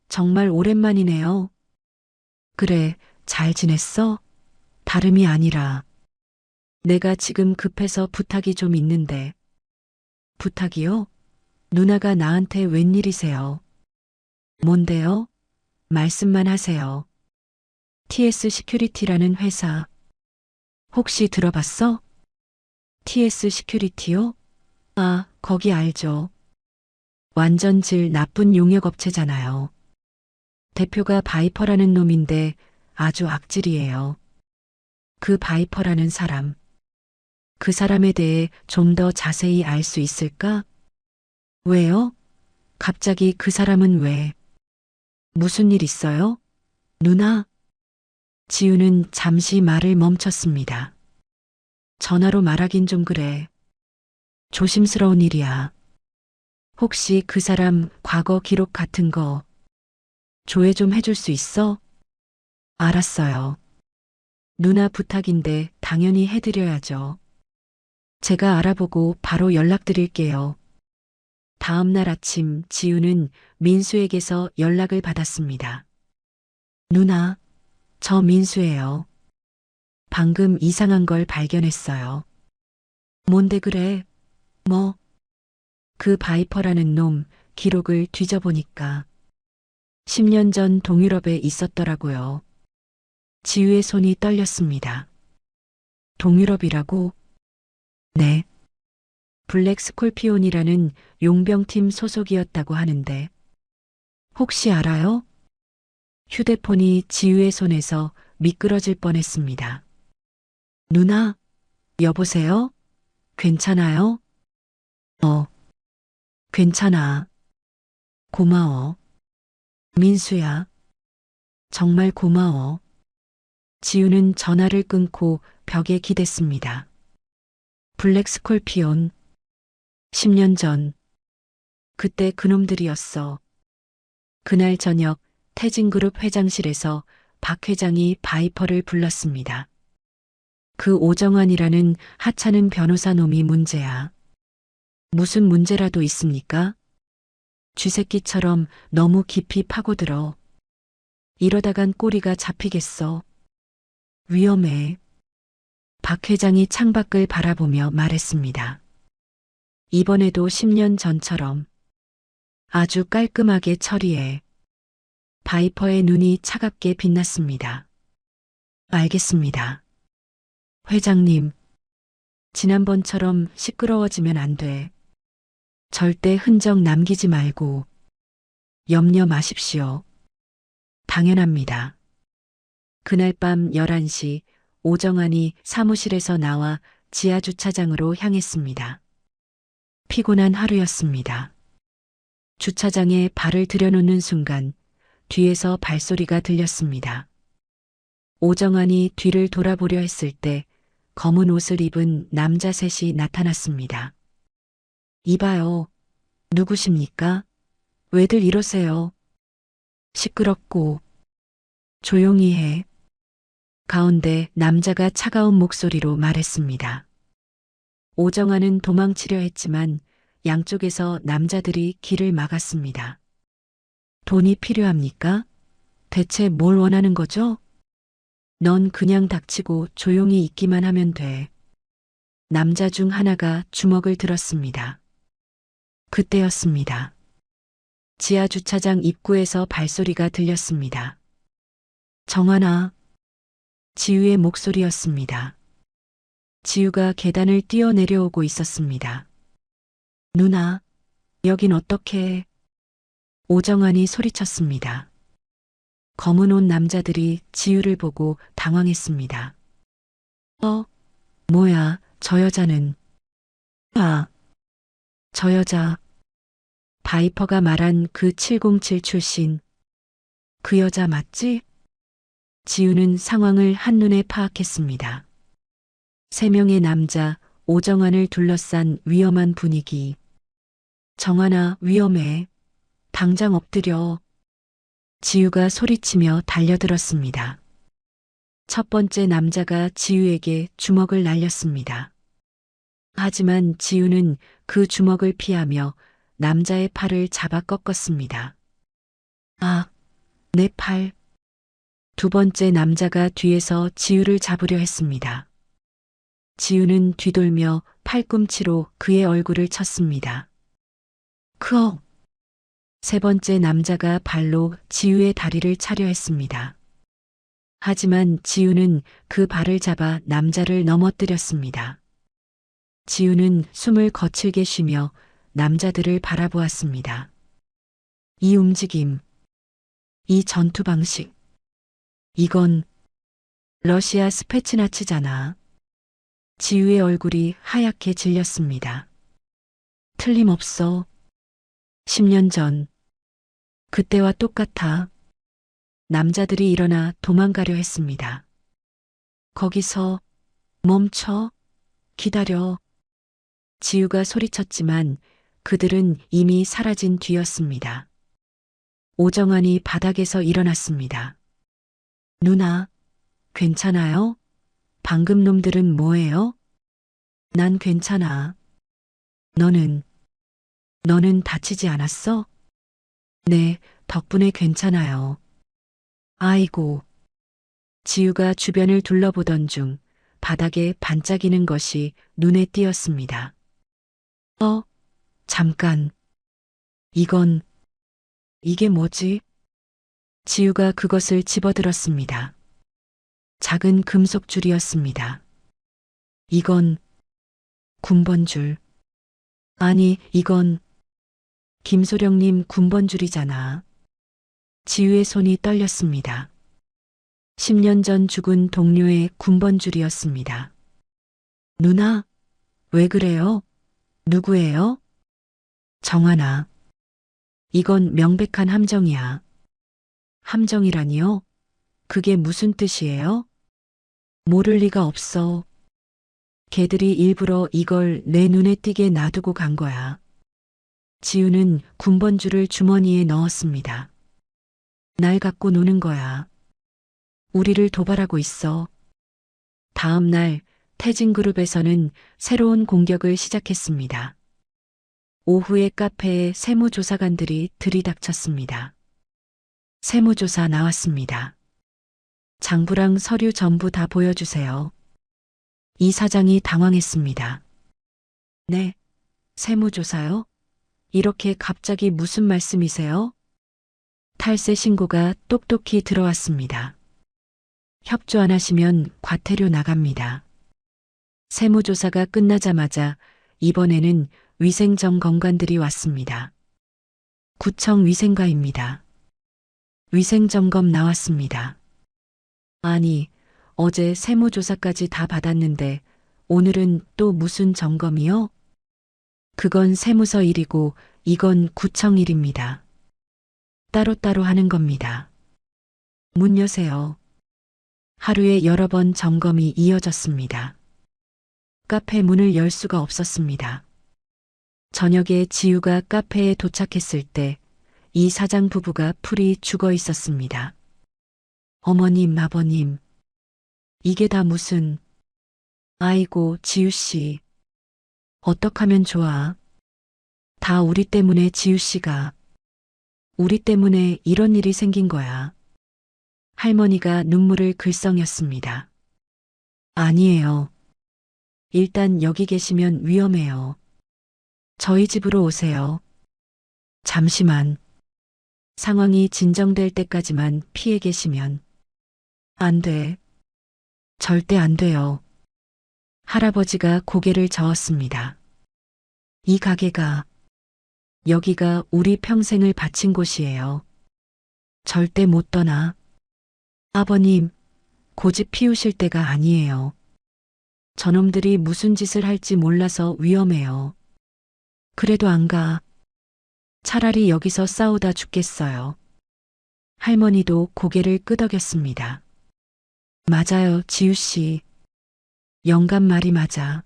정말 오랜만이네요. 그래, 잘 지냈어? 다름이 아니라. 내가 지금 급해서 부탁이 좀 있는데. 부탁이요? 누나가 나한테 웬일이세요? 뭔데요? 말씀만 하세요. TS 시큐리티라는 회사. 혹시 들어봤어? TS 시큐리티요? 아, 거기 알죠. 완전 질 나쁜 용역업체잖아요. 대표가 바이퍼라는 놈인데 아주 악질이에요. 그 바이퍼라는 사람. 그 사람에 대해 좀 더 자세히 알 수 있을까? 왜요? 갑자기 그 사람은 왜? 무슨 일 있어요? 누나? 지우는 잠시 말을 멈췄습니다. 전화로 말하긴 좀 그래. 조심스러운 일이야. 혹시 그 사람 과거 기록 같은 거 조회 좀 해줄 수 있어? 알았어요. 누나 부탁인데 당연히 해드려야죠. 제가 알아보고 바로 연락드릴게요. 다음 날 아침 지우는 민수에게서 연락을 받았습니다. 누나, 저 민수예요. 방금 이상한 걸 발견했어요. 뭔데 그래? 뭐? 그 바이퍼라는 놈 기록을 뒤져보니까 10년 전 동유럽에 있었더라고요. 지우의 손이 떨렸습니다. 동유럽이라고? 네. 블랙 스콜피온이라는 용병팀 소속이었다고 하는데 혹시 알아요? 휴대폰이 지우의 손에서 미끄러질 뻔했습니다. 누나, 여보세요? 괜찮아요? 어, 괜찮아. 고마워. 민수야, 정말 고마워. 지우는 전화를 끊고 벽에 기댔습니다. 블랙 스콜피온. 10년 전. 그때 그놈들이었어. 그날 저녁 태진그룹 회장실에서 박 회장이 바이퍼를 불렀습니다. 그 오정환이라는 하찮은 변호사 놈이 문제야. 무슨 문제라도 있습니까? 쥐새끼처럼 너무 깊이 파고들어. 이러다간 꼬리가 잡히겠어. 위험해. 박 회장이 창밖을 바라보며 말했습니다. 이번에도 10년 전처럼 아주 깔끔하게 처리해. 바이퍼의 눈이 차갑게 빛났습니다. 알겠습니다. 회장님, 지난번처럼 시끄러워지면 안 돼. 절대 흔적 남기지 말고 염려 마십시오. 당연합니다. 그날 밤 11시 오정환이 사무실에서 나와 지하주차장으로 향했습니다. 피곤한 하루였습니다. 주차장에 발을 들여놓는 순간 뒤에서 발소리가 들렸습니다. 오정환이 뒤를 돌아보려 했을 때 검은 옷을 입은 남자 셋이 나타났습니다. 이봐요. 누구십니까? 왜들 이러세요? 시끄럽고 조용히 해. 가운데 남자가 차가운 목소리로 말했습니다. 오정환은 도망치려 했지만 양쪽에서 남자들이 길을 막았습니다. 돈이 필요합니까? 대체 뭘 원하는 거죠? 넌 그냥 닥치고 조용히 있기만 하면 돼. 남자 중 하나가 주먹을 들었습니다. 그때였습니다. 지하 주차장 입구에서 발소리가 들렸습니다. 정환아. 지우의 목소리였습니다. 지우가 계단을 뛰어 내려오고 있었습니다. 누나, 여긴 어떻게? 오정환이 소리쳤습니다. 검은 옷 남자들이 지우를 보고 당황했습니다. 뭐야, 저 여자는. 아, 저 여자. 바이퍼가 말한 그 707 출신. 그 여자 맞지? 지우는 상황을 한눈에 파악했습니다. 3명의 남자, 오정환을 둘러싼 위험한 분위기. 정환아, 위험해. 당장 엎드려. 지우가 소리치며 달려들었습니다. 첫 번째 남자가 지우에게 주먹을 날렸습니다. 하지만 지우는 그 주먹을 피하며 남자의 팔을 잡아 꺾었습니다. 아, 내 팔. 두 번째 남자가 뒤에서 지우를 잡으려 했습니다. 지우는 뒤돌며 팔꿈치로 그의 얼굴을 쳤습니다. 크어. 세 번째 남자가 발로 지우의 다리를 차려 했습니다. 하지만 지우는 그 발을 잡아 남자를 넘어뜨렸습니다. 지우는 숨을 거칠게 쉬며 남자들을 바라보았습니다. 이 움직임, 이 전투 방식, 이건 러시아 스페츠나츠잖아. 지우의 얼굴이 하얗게 질렸습니다. 틀림없어. 10년 전. 그때와 똑같아. 남자들이 일어나 도망가려 했습니다. 거기서 멈춰. 기다려. 지우가 소리쳤지만 그들은 이미 사라진 뒤였습니다. 오정환이 바닥에서 일어났습니다. 누나, 괜찮아요? 방금 놈들은 뭐예요? 난 괜찮아. 너는 다치지 않았어? 네, 덕분에 괜찮아요. 아이고. 지우가 주변을 둘러보던 중 바닥에 반짝이는 것이 눈에 띄었습니다. 잠깐. 이게 뭐지? 지우가 그것을 집어들었습니다. 작은 금속 줄이었습니다. 이건 군번줄. 아니, 이건 김소령님 군번줄이잖아. 지우의 손이 떨렸습니다. 10년 전 죽은 동료의 군번줄이었습니다. 누나, 왜 그래요? 누구예요? 정하나. 이건 명백한 함정이야. 함정이라니요? 그게 무슨 뜻이에요? 모를 리가 없어. 걔들이 일부러 이걸 내 눈에 띄게 놔두고 간 거야. 지우는 군번줄을 주머니에 넣었습니다. 날 갖고 노는 거야. 우리를 도발하고 있어. 다음 날 태진그룹에서는 새로운 공격을 시작했습니다. 오후에 카페에 세무조사관들이 들이닥쳤습니다. 세무조사 나왔습니다. 장부랑 서류 전부 다 보여주세요. 이 사장이 당황했습니다. 네, 세무조사요? 이렇게 갑자기 무슨 말씀이세요? 탈세 신고가 똑똑히 들어왔습니다. 협조 안 하시면 과태료 나갑니다. 세무조사가 끝나자마자 이번에는 위생점검관들이 왔습니다. 구청 위생과입니다. 위생점검 나왔습니다. 아니, 어제 세무조사까지 다 받았는데 오늘은 또 무슨 점검이요? 그건 세무서 일이고 이건 구청 일입니다. 따로따로 하는 겁니다. 문 여세요. 하루에 여러 번 점검이 이어졌습니다. 카페 문을 열 수가 없었습니다. 저녁에 지우가 카페에 도착했을 때 이 사장 부부가 풀이 죽어 있었습니다. 어머님, 아버님, 이게 다 무슨... 아이고, 지우 씨. 어떡하면 좋아. 다 우리 때문에 지우 씨가. 우리 때문에 이런 일이 생긴 거야. 할머니가 눈물을 글썽였습니다. 아니에요. 일단 여기 계시면 위험해요. 저희 집으로 오세요. 잠시만. 상황이 진정될 때까지만 피해 계시면. 안 돼. 절대 안 돼요. 할아버지가 고개를 저었습니다. 이 가게가, 여기가 우리 평생을 바친 곳이에요. 절대 못 떠나. 아버님, 고집 피우실 때가 아니에요. 저놈들이 무슨 짓을 할지 몰라서 위험해요. 그래도 안 가. 차라리 여기서 싸우다 죽겠어요. 할머니도 고개를 끄덕였습니다. 맞아요, 지우 씨. 영감 말이 맞아.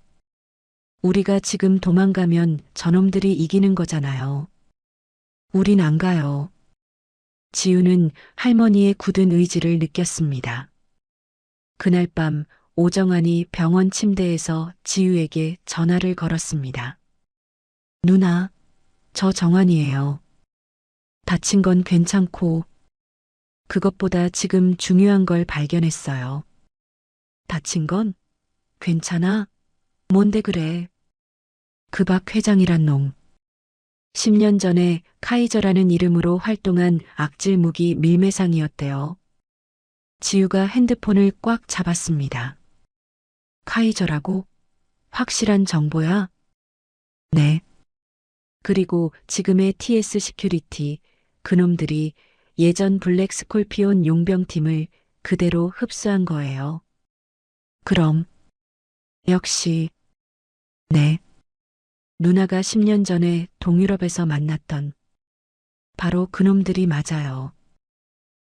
우리가 지금 도망가면 저놈들이 이기는 거잖아요. 우린 안 가요. 지우는 할머니의 굳은 의지를 느꼈습니다. 그날 밤 오정환이 병원 침대에서 지우에게 전화를 걸었습니다. 누나, 저 정환이에요. 다친 건 괜찮고 그것보다 지금 중요한 걸 발견했어요. 다친 건? 괜찮아? 뭔데 그래? 그 박 회장이란 놈. 10년 전에 카이저라는 이름으로 활동한 악질 무기 밀매상이었대요. 지우가 핸드폰을 꽉 잡았습니다. 카이저라고? 확실한 정보야? 네. 그리고 지금의 TS 시큐리티, 그놈들이 예전 블랙 스콜피온 용병팀을 그대로 흡수한 거예요. 그럼, 역시, 네. 누나가 10년 전에 동유럽에서 만났던 바로 그놈들이 맞아요.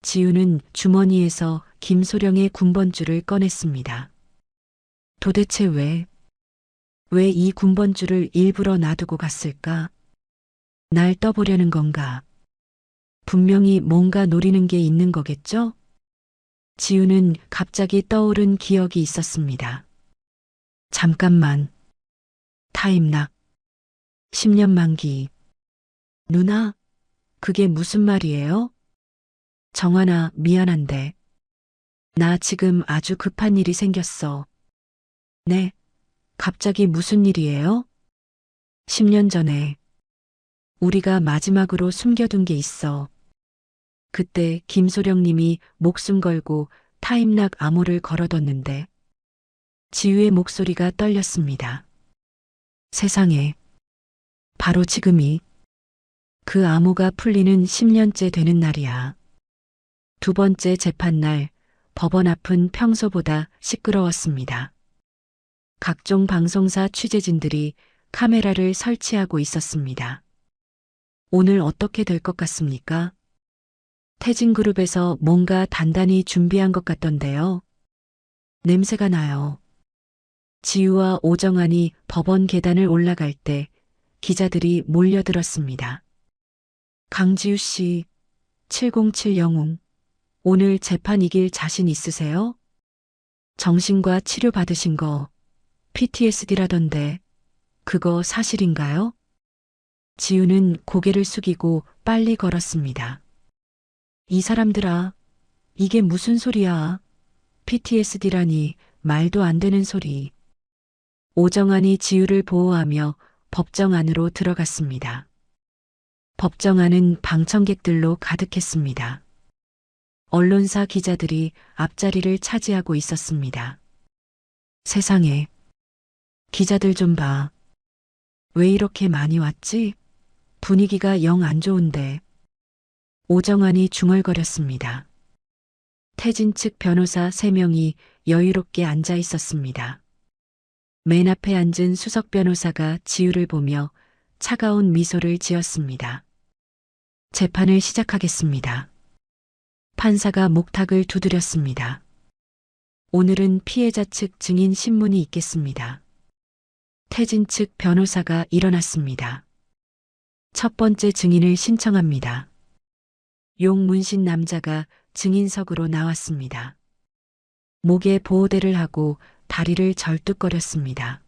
지우는 주머니에서 김소령의 군번줄을 꺼냈습니다. 도대체 왜 이 군번줄을 일부러 놔두고 갔을까? 날 떠보려는 건가? 분명히 뭔가 노리는 게 있는 거겠죠? 지우는 갑자기 떠오른 기억이 있었습니다. 잠깐만. 타임락. 10년 만기. 누나, 그게 무슨 말이에요? 정환아, 미안한데. 나 지금 아주 급한 일이 생겼어. 네, 갑자기 무슨 일이에요? 10년 전에 우리가 마지막으로 숨겨둔 게 있어. 그때 김소령 님이 목숨 걸고 타임락 암호를 걸어뒀는데 지우의 목소리가 떨렸습니다. 세상에, 바로 지금이 그 암호가 풀리는 10년째 되는 날이야. 두 번째 재판날, 법원 앞은 평소보다 시끄러웠습니다. 각종 방송사 취재진들이 카메라를 설치하고 있었습니다. 오늘 어떻게 될 것 같습니까? 태진그룹에서 뭔가 단단히 준비한 것 같던데요. 냄새가 나요. 지우와 오정환이 법원 계단을 올라갈 때 기자들이 몰려들었습니다. 강지우 씨, 707 영웅, 오늘 재판 이길 자신 있으세요? 정신과 치료 받으신 거 PTSD라던데 그거 사실인가요? 지우는 고개를 숙이고 빨리 걸었습니다. 이 사람들아, 이게 무슨 소리야? PTSD라니 말도 안 되는 소리. 오정환이 지우를 보호하며 법정 안으로 들어갔습니다. 법정 안은 방청객들로 가득했습니다. 언론사 기자들이 앞자리를 차지하고 있었습니다. 세상에, 기자들 좀 봐. 왜 이렇게 많이 왔지? 분위기가 영 안 좋은데. 오정환이 중얼거렸습니다. 태진 측 변호사 3명이 여유롭게 앉아 있었습니다. 맨 앞에 앉은 수석 변호사가 지우를 보며 차가운 미소를 지었습니다. 재판을 시작하겠습니다. 판사가 목탁을 두드렸습니다. 오늘은 피해자 측 증인 신문이 있겠습니다. 태진 측 변호사가 일어났습니다. 첫 번째 증인을 신청합니다. 용문신 남자가 증인석으로 나왔습니다. 목에 보호대를 하고 다리를 절뚝거렸습니다.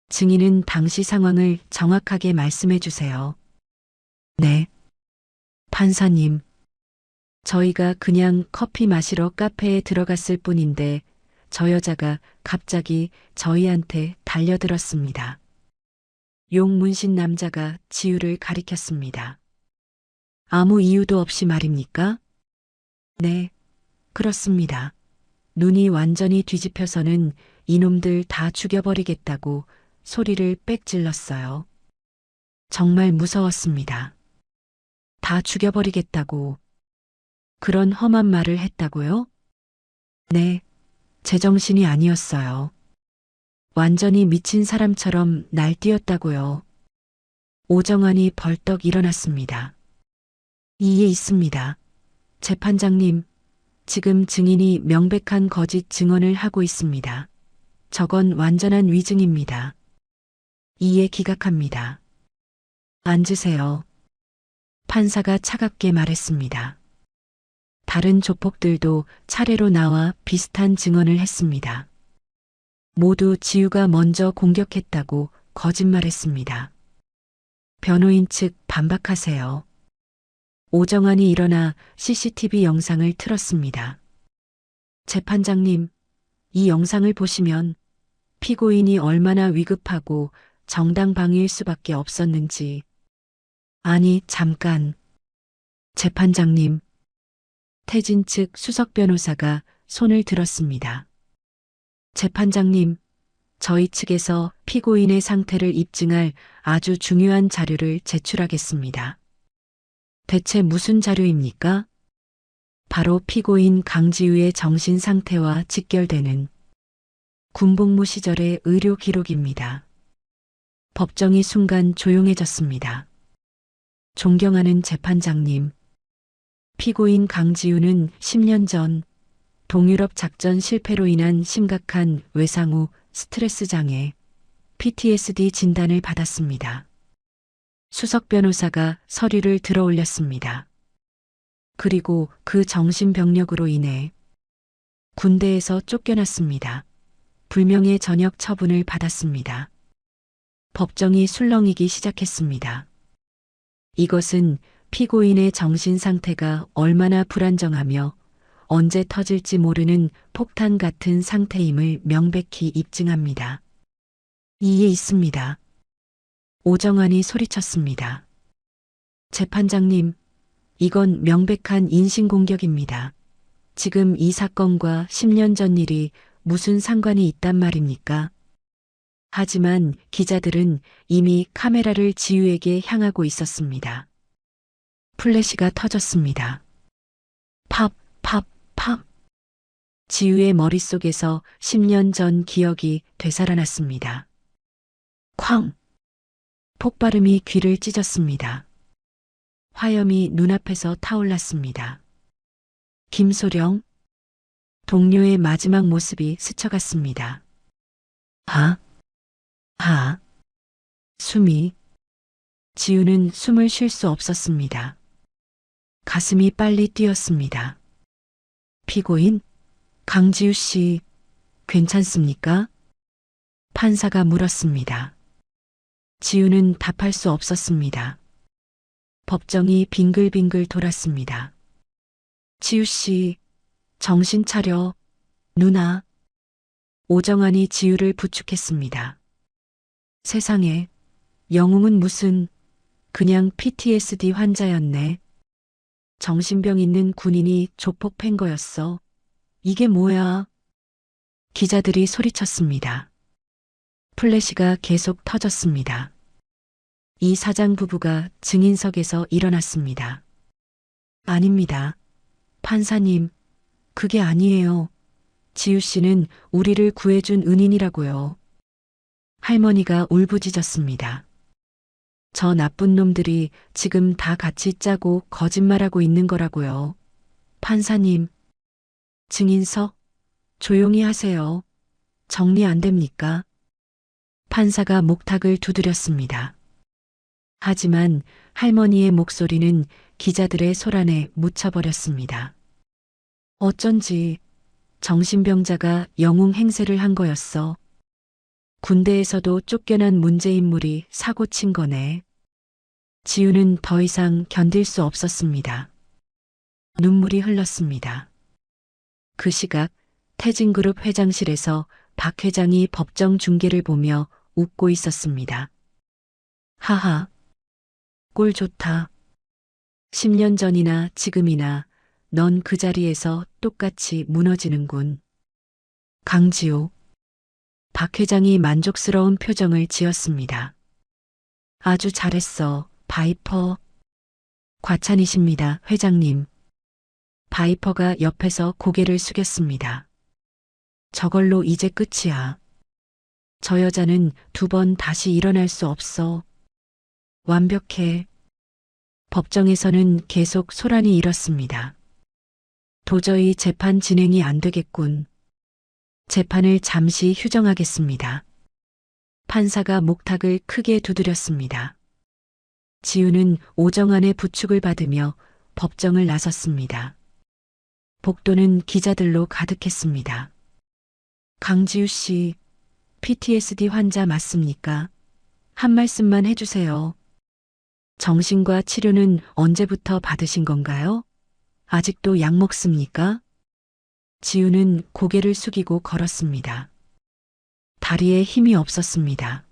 증인은 당시 상황을 정확하게 말씀해 주세요. 네. 판사님, 저희가 그냥 커피 마시러 카페에 들어갔을 뿐인데 저 여자가 갑자기 저희한테 달려들었습니다. 용문신 남자가 지우를 가리켰습니다. 아무 이유도 없이 말입니까? 네, 그렇습니다. 눈이 완전히 뒤집혀서는 이놈들 다 죽여버리겠다고 소리를 빽 질렀어요. 정말 무서웠습니다. 다 죽여버리겠다고. 그런 험한 말을 했다고요? 네, 제정신이 아니었어요. 완전히 미친 사람처럼 날뛰었다고요. 오정환이 벌떡 일어났습니다. 이에 있습니다. 재판장님, 지금 증인이 명백한 거짓 증언을 하고 있습니다. 저건 완전한 위증입니다. 이에 기각합니다. 앉으세요. 판사가 차갑게 말했습니다. 다른 조폭들도 차례로 나와 비슷한 증언을 했습니다. 모두 지우가 먼저 공격했다고 거짓말했습니다. 변호인 측 반박하세요. 오정환이 일어나 CCTV 영상을 틀었습니다. 재판장님, 이 영상을 보시면 피고인이 얼마나 위급하고 정당방위일 수밖에 없었는지. 아니, 잠깐. 재판장님. 태진 측 수석 변호사가 손을 들었습니다. 재판장님, 저희 측에서 피고인의 상태를 입증할 아주 중요한 자료를 제출하겠습니다. 대체 무슨 자료입니까? 바로 피고인 강지우의 정신 상태와 직결되는 군복무 시절의 의료 기록입니다. 법정이 순간 조용해졌습니다. 존경하는 재판장님, 피고인 강지우는 10년 전 동유럽 작전 실패로 인한 심각한 외상 후 스트레스 장애, PTSD 진단을 받았습니다. 수석 변호사가 서류를 들어 올렸습니다. 그리고 그 정신병력으로 인해 군대에서 쫓겨났습니다. 불명예 전역 처분을 받았습니다. 법정이 술렁이기 시작했습니다. 이것은 피고인의 정신 상태가 얼마나 불안정하며 언제 터질지 모르는 폭탄 같은 상태임을 명백히 입증합니다. 이에 있습니다. 오정환이 소리쳤습니다. 재판장님, 이건 명백한 인신공격입니다. 지금 이 사건과 10년 전 일이 무슨 상관이 있단 말입니까? 하지만 기자들은 이미 카메라를 지우에게 향하고 있었습니다. 플래시가 터졌습니다. 팝, 팝, 팝. 지우의 머릿속에서 10년 전 기억이 되살아났습니다. 쾅! 폭발음이 귀를 찢었습니다. 화염이 눈앞에서 타올랐습니다. 김소령, 동료의 마지막 모습이 스쳐갔습니다. 숨이. 지우는 숨을 쉴 수 없었습니다. 가슴이 빨리 뛰었습니다. 피고인, 강지우 씨, 괜찮습니까? 판사가 물었습니다. 지우는 답할 수 없었습니다. 법정이 빙글빙글 돌았습니다. 지우 씨, 정신 차려. 누나. 오정환이 지우를 부축했습니다. 세상에, 영웅은 무슨, 그냥 PTSD 환자였네. 정신병 있는 군인이 조폭 팬 거였어. 이게 뭐야? 기자들이 소리쳤습니다. 플래시가 계속 터졌습니다. 이 사장 부부가 증인석에서 일어났습니다. 아닙니다. 판사님, 그게 아니에요. 지우 씨는 우리를 구해준 은인이라고요. 할머니가 울부짖었습니다. 저 나쁜 놈들이 지금 다 같이 짜고 거짓말하고 있는 거라고요. 판사님, 증인석, 조용히 하세요. 정리 안 됩니까? 판사가 목탁을 두드렸습니다. 하지만 할머니의 목소리는 기자들의 소란에 묻혀버렸습니다. 어쩐지 정신병자가 영웅 행세를 한 거였어. 군대에서도 쫓겨난 문제인물이 사고 친 거네. 지우는 더 이상 견딜 수 없었습니다. 눈물이 흘렀습니다. 그 시각 태진그룹 회장실에서 박 회장이 법정 중계를 보며 웃고 있었습니다. 하하, 꼴 좋다. 10년 전이나 지금이나 넌 그 자리에서 똑같이 무너지는군. 강지우. 박 회장이 만족스러운 표정을 지었습니다. 아주 잘했어, 바이퍼. 과찬이십니다, 회장님. 바이퍼가 옆에서 고개를 숙였습니다. 저걸로 이제 끝이야. 저 여자는 2번 다시 일어날 수 없어. 완벽해. 법정에서는 계속 소란이 일었습니다. 도저히 재판 진행이 안 되겠군. 재판을 잠시 휴정하겠습니다. 판사가 목탁을 크게 두드렸습니다. 지우는 오정환의 부축을 받으며 법정을 나섰습니다. 복도는 기자들로 가득했습니다. 강지우 씨, PTSD 환자 맞습니까? 한 말씀만 해주세요. 정신과 치료는 언제부터 받으신 건가요? 아직도 약 먹습니까? 지우는 고개를 숙이고 걸었습니다. 다리에 힘이 없었습니다.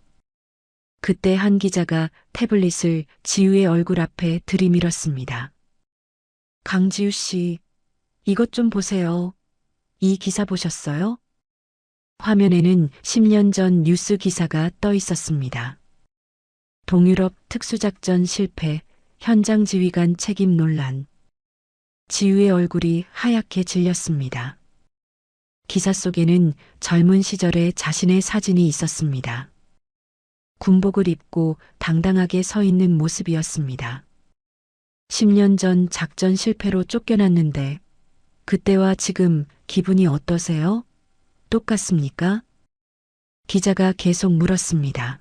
그때 한 기자가 태블릿을 지우의 얼굴 앞에 들이밀었습니다. 강지우 씨, 이것 좀 보세요. 이 기사 보셨어요? 화면에는 10년 전 뉴스 기사가 떠 있었습니다. 동유럽 특수작전 실패, 현장 지휘관 책임 논란. 지우의 얼굴이 하얗게 질렸습니다. 기사 속에는 젊은 시절의 자신의 사진이 있었습니다. 군복을 입고 당당하게 서 있는 모습이었습니다. 10년 전 작전 실패로 쫓겨났는데 그때와 지금 기분이 어떠세요? 똑같습니까? 기자가 계속 물었습니다.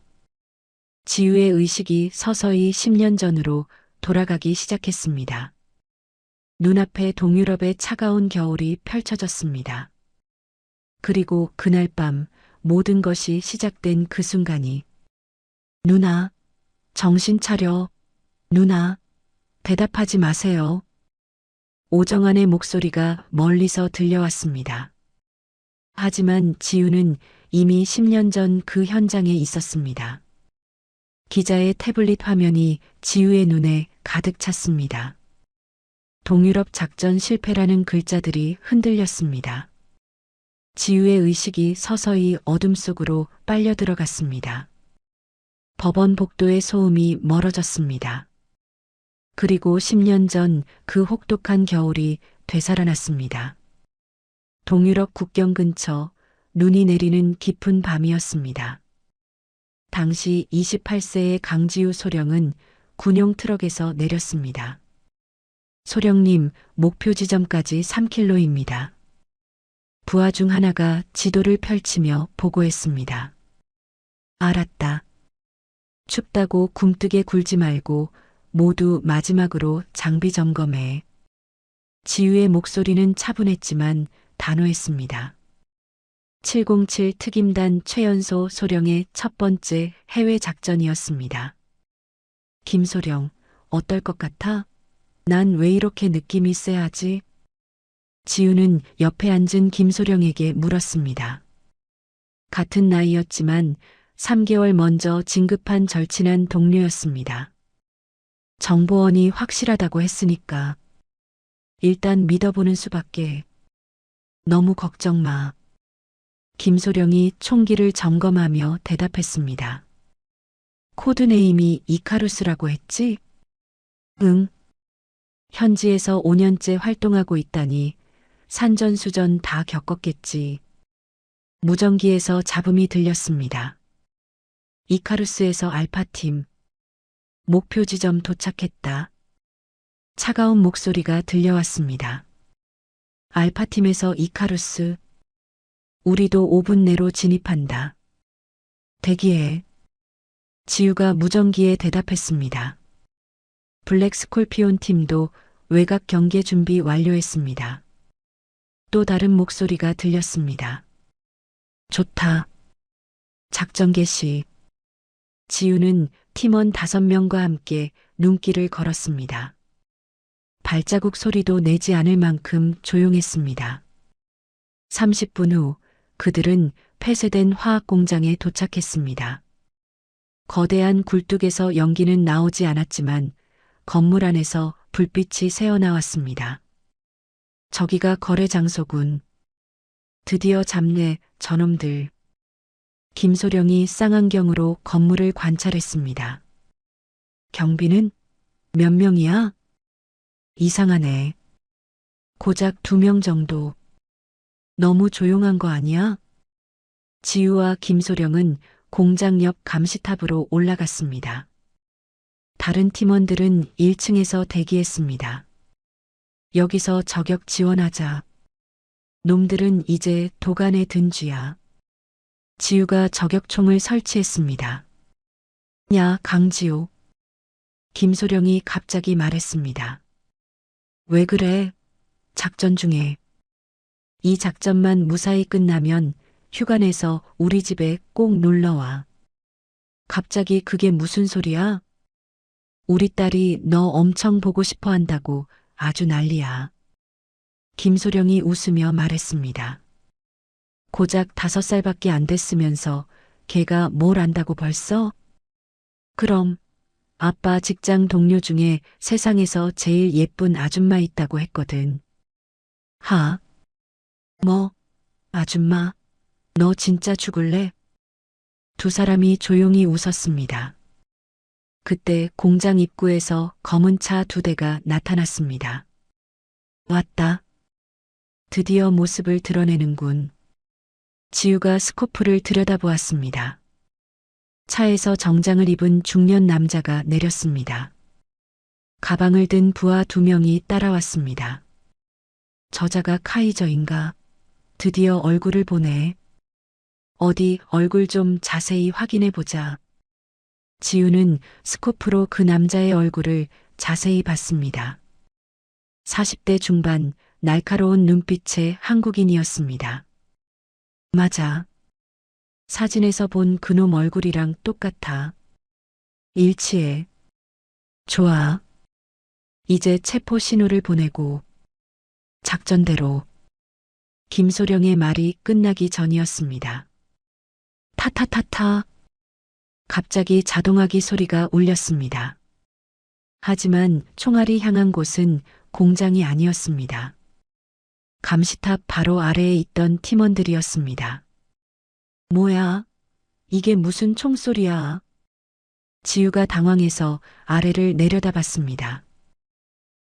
지우의 의식이 서서히 10년 전으로 돌아가기 시작했습니다. 눈앞에 동유럽의 차가운 겨울이 펼쳐졌습니다. 그리고 그날 밤 모든 것이 시작된 그 순간이 누나, 정신 차려. 누나, 대답하지 마세요. 오정환의 목소리가 멀리서 들려왔습니다. 하지만 지우는 이미 10년 전 그 현장에 있었습니다. 기자의 태블릿 화면이 지우의 눈에 가득 찼습니다. 동유럽 작전 실패라는 글자들이 흔들렸습니다. 지우의 의식이 서서히 어둠 속으로 빨려 들어갔습니다. 법원 복도의 소음이 멀어졌습니다. 그리고 10년 전 그 혹독한 겨울이 되살아났습니다. 동유럽 국경 근처 눈이 내리는 깊은 밤이었습니다. 당시 28세의 강지우 소령은 군용 트럭에서 내렸습니다. 소령님, 목표 지점까지 3km입니다. 부하 중 하나가 지도를 펼치며 보고했습니다. 알았다. 춥다고 굼뜨게 굴지 말고 모두 마지막으로 장비 점검해. 지우의 목소리는 차분했지만 단호했습니다. 707 특임단 최연소 소령의 첫 번째 해외 작전이었습니다. 김소령, 어떨 것 같아? 난 왜 이렇게 느낌이 쎄하지? 지우는 옆에 앉은 김소령에게 물었습니다. 같은 나이였지만 3개월 먼저 진급한 절친한 동료였습니다. 정보원이 확실하다고 했으니까 일단 믿어보는 수밖에. 너무 걱정 마. 김소령이 총기를 점검하며 대답했습니다. 코드네임이 이카루스라고 했지? 응. 현지에서 5년째 활동하고 있다니 산전수전 다 겪었겠지. 무전기에서 잡음이 들렸습니다. 이카루스에서 알파팀. 목표 지점 도착했다. 차가운 목소리가 들려왔습니다. 알파팀에서 이카루스. 우리도 5분 내로 진입한다. 대기해. 지우가 무전기에 대답했습니다. 블랙 스콜피온 팀도 외곽 경계 준비 완료했습니다. 또 다른 목소리가 들렸습니다. 좋다. 작전 개시. 지우는 팀원 5명과 함께 눈길을 걸었습니다. 발자국 소리도 내지 않을 만큼 조용했습니다. 30분 후 그들은 폐쇄된 화학 공장에 도착했습니다. 거대한 굴뚝에서 연기는 나오지 않았지만 건물 안에서 불빛이 새어나왔습니다. 저기가 거래 장소군. 드디어 잡네, 저놈들. 김소령이 쌍안경으로 건물을 관찰했습니다. 경비는 몇 명이야? 이상하네. 고작 2명 정도. 너무 조용한 거 아니야? 지우와 김소령은 공장 옆 감시탑으로 올라갔습니다. 다른 팀원들은 1층에서 대기했습니다. 여기서 저격 지원하자. 놈들은 이제 도간에 든 쥐야. 지우가 저격총을 설치했습니다. 야, 강지우. 김소령이 갑자기 말했습니다. 왜 그래? 작전 중에. 이 작전만 무사히 끝나면 휴가 내서 우리 집에 꼭 놀러와. 갑자기 그게 무슨 소리야? 우리 딸이 너 엄청 보고 싶어 한다고 아주 난리야. 김소령이 웃으며 말했습니다. 고작 5살밖에 안 됐으면서 걔가 뭘 안다고 벌써? 그럼 아빠 직장 동료 중에 세상에서 제일 예쁜 아줌마 있다고 했거든. 하? 뭐? 아줌마? 너 진짜 죽을래? 두 사람이 조용히 웃었습니다. 그때 공장 입구에서 검은 차 2대가 나타났습니다. 왔다. 드디어 모습을 드러내는군. 지우가 스코프를 들여다보았습니다. 차에서 정장을 입은 중년 남자가 내렸습니다. 가방을 든 부하 2명이 따라왔습니다. 저자가 카이저인가? 드디어 얼굴을 보네. 어디 얼굴 좀 자세히 확인해 보자. 지우는 스코프로 그 남자의 얼굴을 자세히 봤습니다. 40대 중반, 날카로운 눈빛의 한국인이었습니다. 맞아. 사진에서 본 그놈 얼굴이랑 똑같아. 일치해. 좋아. 이제 체포 신호를 보내고 작전대로. 김소령의 말이 끝나기 전이었습니다. 타타타타. 갑자기 자동화기 소리가 울렸습니다. 하지만 총알이 향한 곳은 공장이 아니었습니다. 감시탑 바로 아래에 있던 팀원들이었습니다. 뭐야? 이게 무슨 총소리야? 지우가 당황해서 아래를 내려다봤습니다.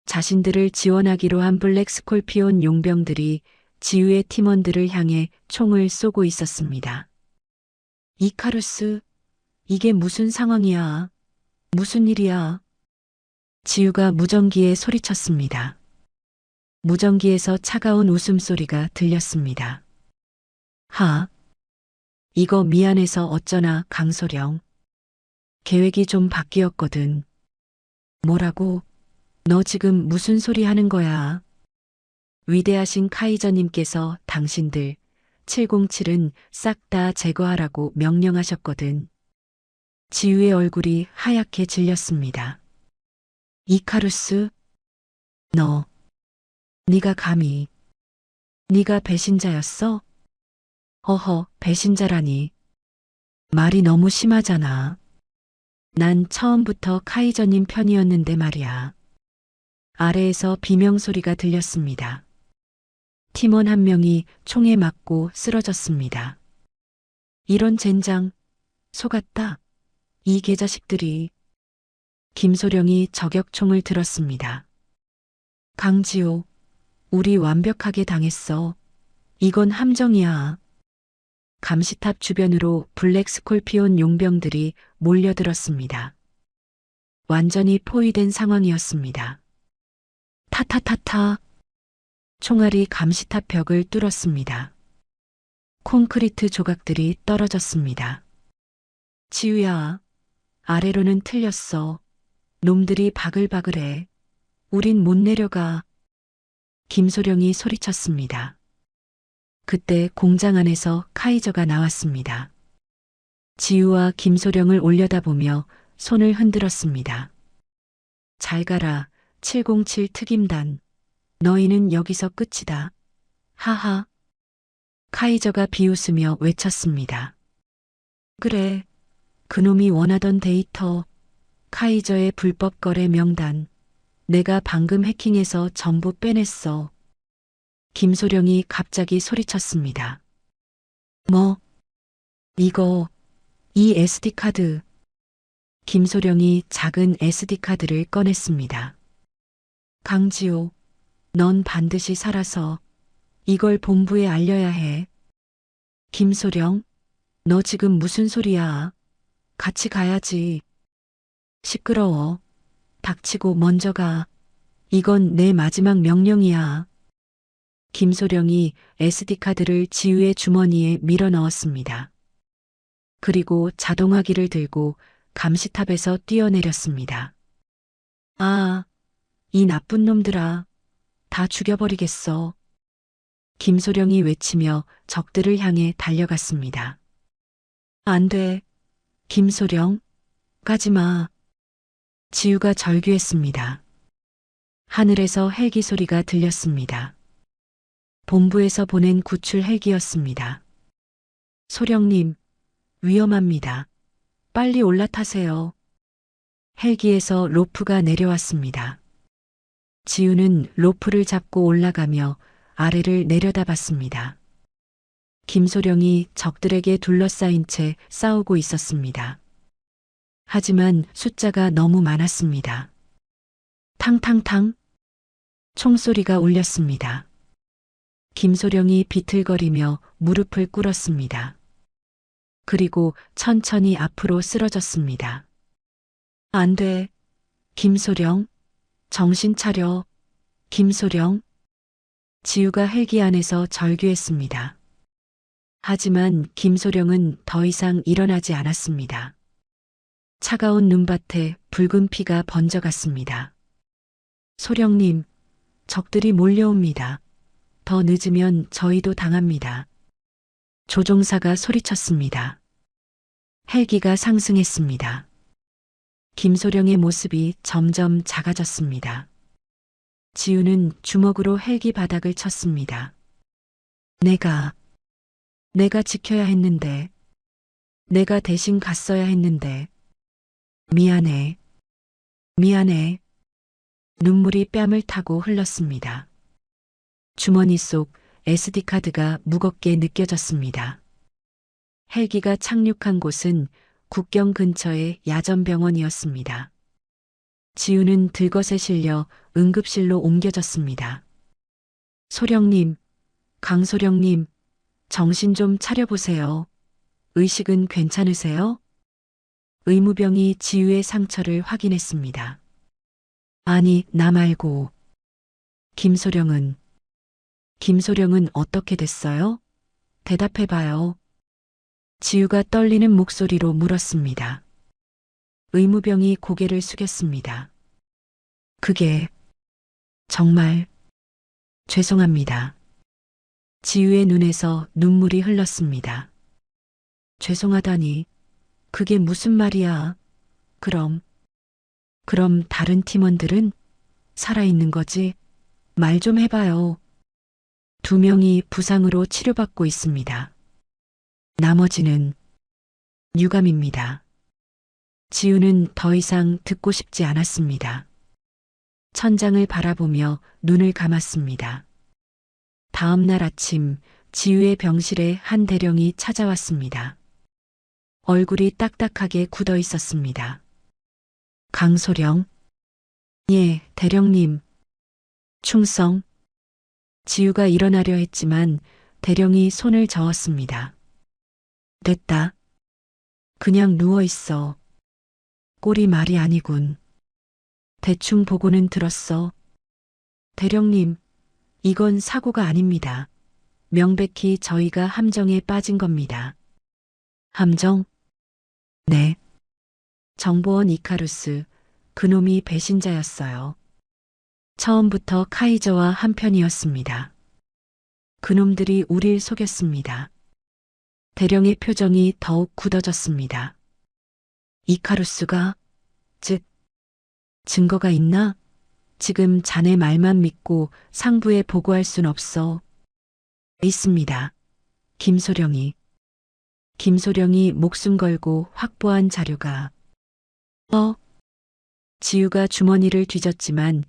자신들을 지원하기로 한 블랙 스콜피온 용병들이 지우의 팀원들을 향해 총을 쏘고 있었습니다. 이카루스, 이게 무슨 상황이야? 무슨 일이야? 지우가 무전기에 소리쳤습니다. 무전기에서 차가운 웃음소리가 들렸습니다. 이거 미안해서 어쩌나 강소령. 계획이 좀 바뀌었거든. 뭐라고? 너 지금 무슨 소리 하는 거야? 위대하신 카이저님께서 당신들 707은 싹 다 제거하라고 명령하셨거든. 지우의 얼굴이 하얗게 질렸습니다. 이카루스, 네가 감히, 네가 배신자였어? 허허, 배신자라니. 말이 너무 심하잖아. 난 처음부터 카이저님 편이었는데 말이야. 아래에서 비명소리가 들렸습니다. 팀원 한 명이 총에 맞고 쓰러졌습니다. 이런 젠장, 속았다. 이 개자식들이. 김소령이 저격총을 들었습니다. 강지호, 우리 완벽하게 당했어. 이건 함정이야. 감시탑 주변으로 블랙 스콜피온 용병들이 몰려들었습니다. 완전히 포위된 상황이었습니다. 타타타타. 총알이 감시탑 벽을 뚫었습니다. 콘크리트 조각들이 떨어졌습니다. 지우야, 아래로는 틀렸어. 놈들이 바글바글해. 우린 못 내려가. 김소령이 소리쳤습니다. 그때 공장 안에서 카이저가 나왔습니다. 지우와 김소령을 올려다보며 손을 흔들었습니다. 잘 가라, 707 특임단. 너희는 여기서 끝이다. 하하. 카이저가 비웃으며 외쳤습니다. 그래, 그놈이 원하던 데이터, 카이저의 불법 거래 명단, 내가 방금 해킹해서 전부 빼냈어. 김소령이 갑자기 소리쳤습니다. 뭐? 이 SD카드. 김소령이 작은 SD카드를 꺼냈습니다. 강지호, 넌 반드시 살아서 이걸 본부에 알려야 해. 김소령, 너 지금 무슨 소리야? 같이 가야지. 시끄러워. 닥치고 먼저 가. 이건 내 마지막 명령이야. 김소령이 SD카드를 지우의 주머니에 밀어 넣었습니다. 그리고 자동화기를 들고 감시탑에서 뛰어내렸습니다. 아, 이 나쁜 놈들아. 다 죽여버리겠어. 김소령이 외치며 적들을 향해 달려갔습니다. 안 돼. 김소령, 가지 마. 지우가 절규했습니다. 하늘에서 헬기 소리가 들렸습니다. 본부에서 보낸 구출 헬기였습니다. 소령님, 위험합니다. 빨리 올라타세요. 헬기에서 로프가 내려왔습니다. 지우는 로프를 잡고 올라가며 아래를 내려다봤습니다. 김소령이 적들에게 둘러싸인 채 싸우고 있었습니다. 하지만 숫자가 너무 많았습니다. 탕탕탕. 총소리가 울렸습니다. 김소령이 비틀거리며 무릎을 꿇었습니다. 그리고 천천히 앞으로 쓰러졌습니다. 안 돼. 김소령, 정신 차려. 김소령. 지우가 헬기 안에서 절규했습니다. 하지만 김소령은 더 이상 일어나지 않았습니다. 차가운 눈밭에 붉은 피가 번져갔습니다. 소령님, 적들이 몰려옵니다. 더 늦으면 저희도 당합니다. 조종사가 소리쳤습니다. 헬기가 상승했습니다. 김소령의 모습이 점점 작아졌습니다. 지우는 주먹으로 헬기 바닥을 쳤습니다. 내가 지켜야 했는데, 내가 대신 갔어야 했는데, 미안해. 눈물이 뺨을 타고 흘렀습니다. 주머니 속 SD카드가 무겁게 느껴졌습니다. 헬기가 착륙한 곳은 국경 근처의 야전병원이었습니다. 지우는 들것에 실려 응급실로 옮겨졌습니다. 소령님, 강소령님, 정신 좀 차려보세요. 의식은 괜찮으세요? 의무병이 지우의 상처를 확인했습니다. 아니, 나 말고. 김소령은 어떻게 됐어요? 대답해봐요. 지우가 떨리는 목소리로 물었습니다. 의무병이 고개를 숙였습니다. 그게 정말 죄송합니다. 지우의 눈에서 눈물이 흘렀습니다. 죄송하다니, 그게 무슨 말이야? 그럼 다른 팀원들은 살아있는 거지? 말 좀 해봐요. 2명이 부상으로 치료받고 있습니다. 나머지는 유감입니다. 지우는 더 이상 듣고 싶지 않았습니다. 천장을 바라보며 눈을 감았습니다. 다음 날 아침 지우의 병실에 한 대령이 찾아왔습니다. 얼굴이 딱딱하게 굳어 있었습니다. 강소령? 예, 대령님. 충성. 지우가 일어나려 했지만 대령이 손을 저었습니다. 됐다. 그냥 누워 있어. 꼴이 말이 아니군. 대충 보고는 들었어. 대령님, 이건 사고가 아닙니다. 명백히 저희가 함정에 빠진 겁니다. 함정? 네. 정보원 이카루스, 그놈이 배신자였어요. 처음부터 카이저와 한편이었습니다. 그놈들이 우릴 속였습니다. 대령의 표정이 더욱 굳어졌습니다. 이카루스가? 즉, 증거가 있나? 지금 자네 말만 믿고 상부에 보고할 순 없어. 있습니다. 김소령이 목숨 걸고 확보한 자료가. 지우가 주머니를 뒤졌지만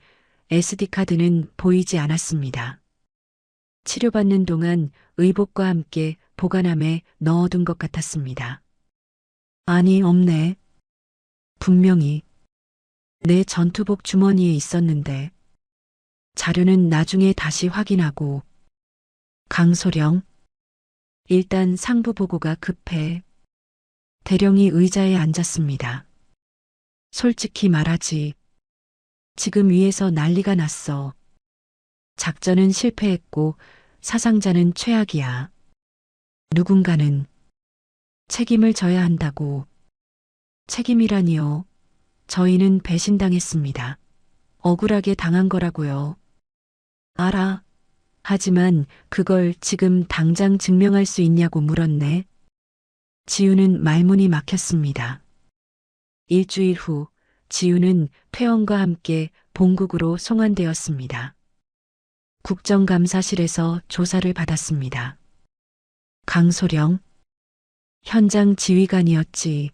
SD카드는 보이지 않았습니다. 치료받는 동안 의복과 함께 보관함에 넣어둔 것 같았습니다. 아니, 없네. 분명히 내 전투복 주머니에 있었는데. 자료는 나중에 다시 확인하고. 강소령, 일단 상부 보고가 급해. 대령이 의자에 앉았습니다. 솔직히 말하지. 지금 위에서 난리가 났어. 작전은 실패했고 사상자는 최악이야. 누군가는 책임을 져야 한다고. 책임이라니요. 저희는 배신당했습니다. 억울하게 당한 거라고요. 알아. 하지만 그걸 지금 당장 증명할 수 있냐고 물었네. 지우는 말문이 막혔습니다. 일주일 후 지우는 퇴원과 함께 본국으로 송환되었습니다. 국정감사실에서 조사를 받았습니다. 강소령, 현장 지휘관이었지.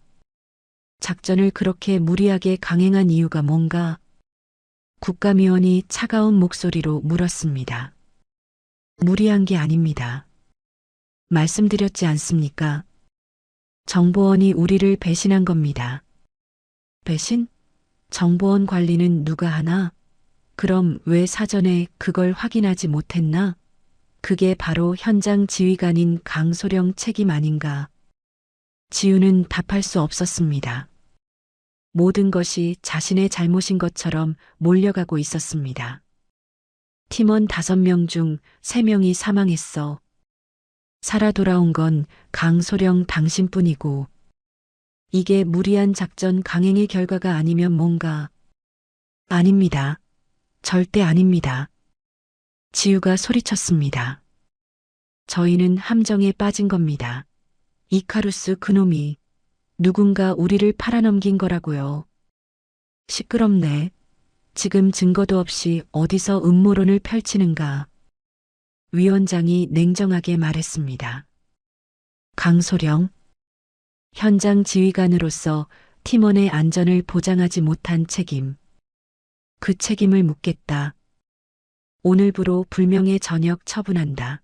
작전을 그렇게 무리하게 강행한 이유가 뭔가? 국감위원이 차가운 목소리로 물었습니다. 무리한 게 아닙니다. 말씀드렸지 않습니까? 정보원이 우리를 배신한 겁니다. 배신? 정보원 관리는 누가 하나? 그럼 왜 사전에 그걸 확인하지 못했나? 그게 바로 현장 지휘관인 강소령 책임 아닌가? 지우는 답할 수 없었습니다. 모든 것이 자신의 잘못인 것처럼 몰려가고 있었습니다. 팀원 5명 중 3명이 사망했어. 살아 돌아온 건 강소령 당신뿐이고. 이게 무리한 작전 강행의 결과가 아니면 뭔가. 아닙니다. 절대 아닙니다. 지우가 소리쳤습니다. 저희는 함정에 빠진 겁니다. 이카루스 그놈이 누군가 우리를 팔아넘긴 거라고요. 시끄럽네. 지금 증거도 없이 어디서 음모론을 펼치는가. 위원장이 냉정하게 말했습니다. 강소령, 현장 지휘관으로서 팀원의 안전을 보장하지 못한 책임. 그 책임을 묻겠다. 오늘부로 불명예 전역 처분한다.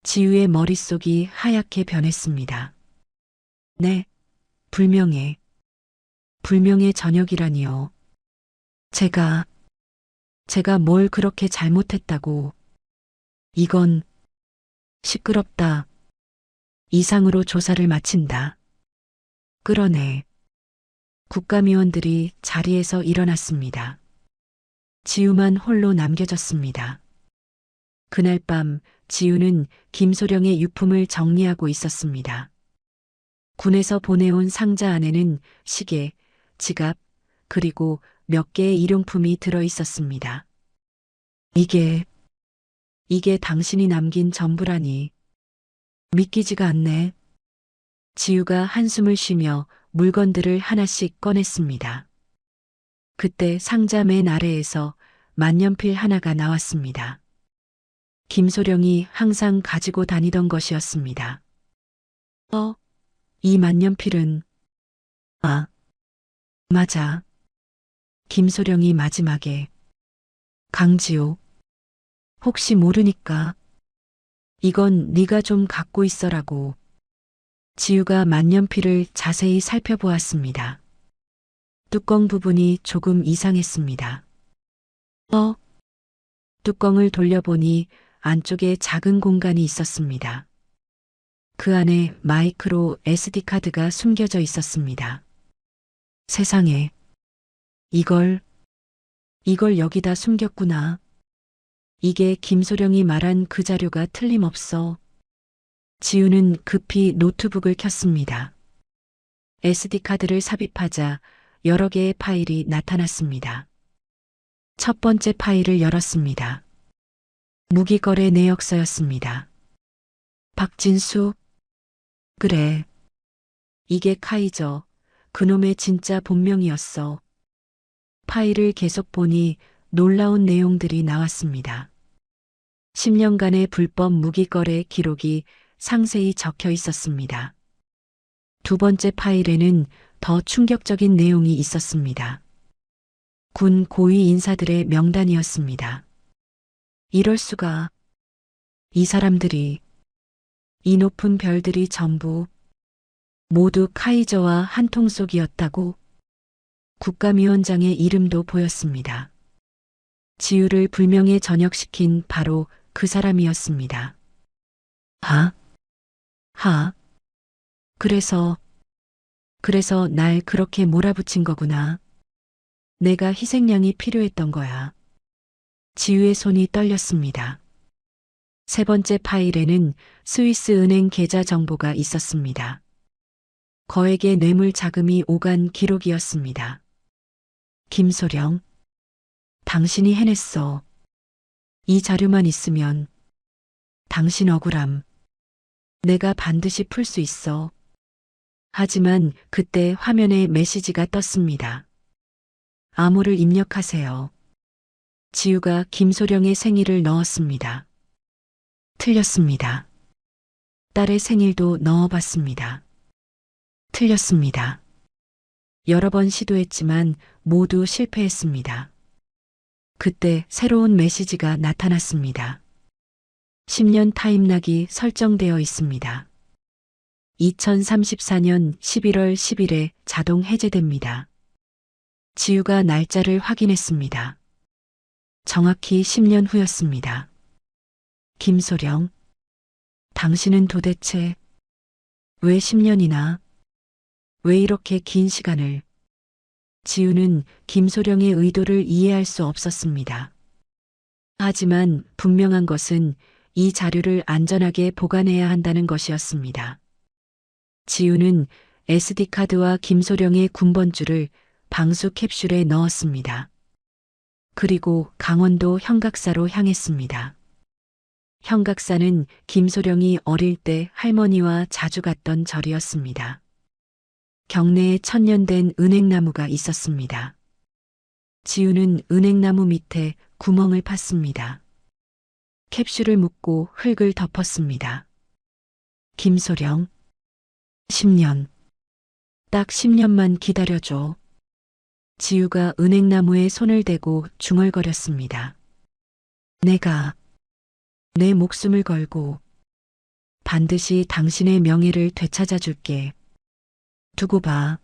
지우의 머릿속이 하얗게 변했습니다. 네, 불명예. 불명예 전역이라니요. 제가 뭘 그렇게 잘못했다고. 이건 시끄럽다. 이상으로 조사를 마친다. 끌어내. 국감의원들이 자리에서 일어났습니다. 지우만 홀로 남겨졌습니다. 그날 밤 지우는 김소령의 유품을 정리하고 있었습니다. 군에서 보내온 상자 안에는 시계, 지갑, 그리고 몇 개의 일용품이 들어 있었습니다. 이게 당신이 남긴 전부라니. 믿기지가 않네. 지우가 한숨을 쉬며 물건들을 하나씩 꺼냈습니다. 그때 상자 맨 아래에서 만년필 하나가 나왔습니다. 김소령이 항상 가지고 다니던 것이었습니다. 이 만년필은, 맞아. 김소령이 마지막에, 강지우, 혹시 모르니까 이건 네가 좀 갖고 있어라고. 지우가 만년필을 자세히 살펴보았습니다. 뚜껑 부분이 조금 이상했습니다. 뚜껑을 돌려보니 안쪽에 작은 공간이 있었습니다. 그 안에 마이크로 SD카드가 숨겨져 있었습니다. 세상에, 이걸 여기다 숨겼구나. 이게 김소령이 말한 그 자료가 틀림없어. 지우는 급히 노트북을 켰습니다. SD카드를 삽입하자 여러 개의 파일이 나타났습니다. 첫 번째 파일을 열었습니다. 무기거래 내역서였습니다. 박진수? 그래. 이게 카이저, 그놈의 진짜 본명이었어. 파일을 계속 보니 놀라운 내용들이 나왔습니다. 10년간의 불법 무기거래 기록이 상세히 적혀 있었습니다. 두 번째 파일에는 더 충격적인 내용이 있었습니다. 군 고위 인사들의 명단이었습니다. 이럴 수가. 이 사람들이, 이 높은 별들이 전부 모두 카이저와 한 통속이었다고. 국감위원장의 이름도 보였습니다. 지우를 불명예 전역시킨 바로 그 사람이었습니다. 그래서 날 그렇게 몰아붙인 거구나. 내가 희생양이 필요했던 거야. 지우의 손이 떨렸습니다. 세 번째 파일에는 스위스 은행 계좌 정보가 있었습니다. 거액의 뇌물 자금이 오간 기록이었습니다. 김소령, 당신이 해냈어. 이 자료만 있으면 당신 억울함. 내가 반드시 풀 수 있어. 하지만 그때 화면에 메시지가 떴습니다. 암호를 입력하세요. 지우가 김소령의 생일을 넣었습니다. 틀렸습니다. 딸의 생일도 넣어봤습니다. 틀렸습니다. 여러 번 시도했지만 모두 실패했습니다. 그때 새로운 메시지가 나타났습니다. 10년 타임락이 설정되어 있습니다. 2034년 11월 10일에 자동 해제됩니다. 지우가 날짜를 확인했습니다. 정확히 10년 후였습니다. 김소령, 당신은 도대체 왜 10년이나, 왜 이렇게 긴 시간을. 지우는 김소령의 의도를 이해할 수 없었습니다. 하지만 분명한 것은 이 자료를 안전하게 보관해야 한다는 것이었습니다. 지우는 SD카드와 김소령의 군번줄을 방수 캡슐에 넣었습니다. 그리고 강원도 현각사로 향했습니다. 현각사는 김소령이 어릴 때 할머니와 자주 갔던 절이었습니다. 경내에 천년된 은행나무가 있었습니다. 지우는 은행나무 밑에 구멍을 팠습니다. 캡슐을 묶고 흙을 덮었습니다. 김소령, 10년. 딱 10년만 기다려줘. 지우가 은행나무에 손을 대고 중얼거렸습니다. 내가 내 목숨을 걸고 반드시 당신의 명예를 되찾아 줄게. 두고 봐.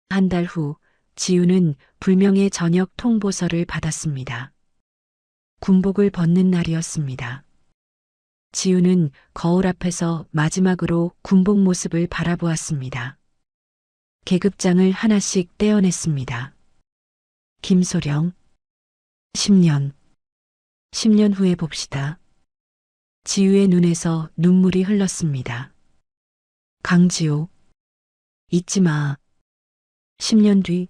한 달 후 지우는 불명예 전역 통보서를 받았습니다. 군복을 벗는 날이었습니다. 지우는 거울 앞에서 마지막으로 군복 모습을 바라보았습니다. 계급장을 하나씩 떼어냈습니다. 김소령. 10년. 10년 후에 봅시다. 지우의 눈에서 눈물이 흘렀습니다. 강지우. 잊지 마. 10년 뒤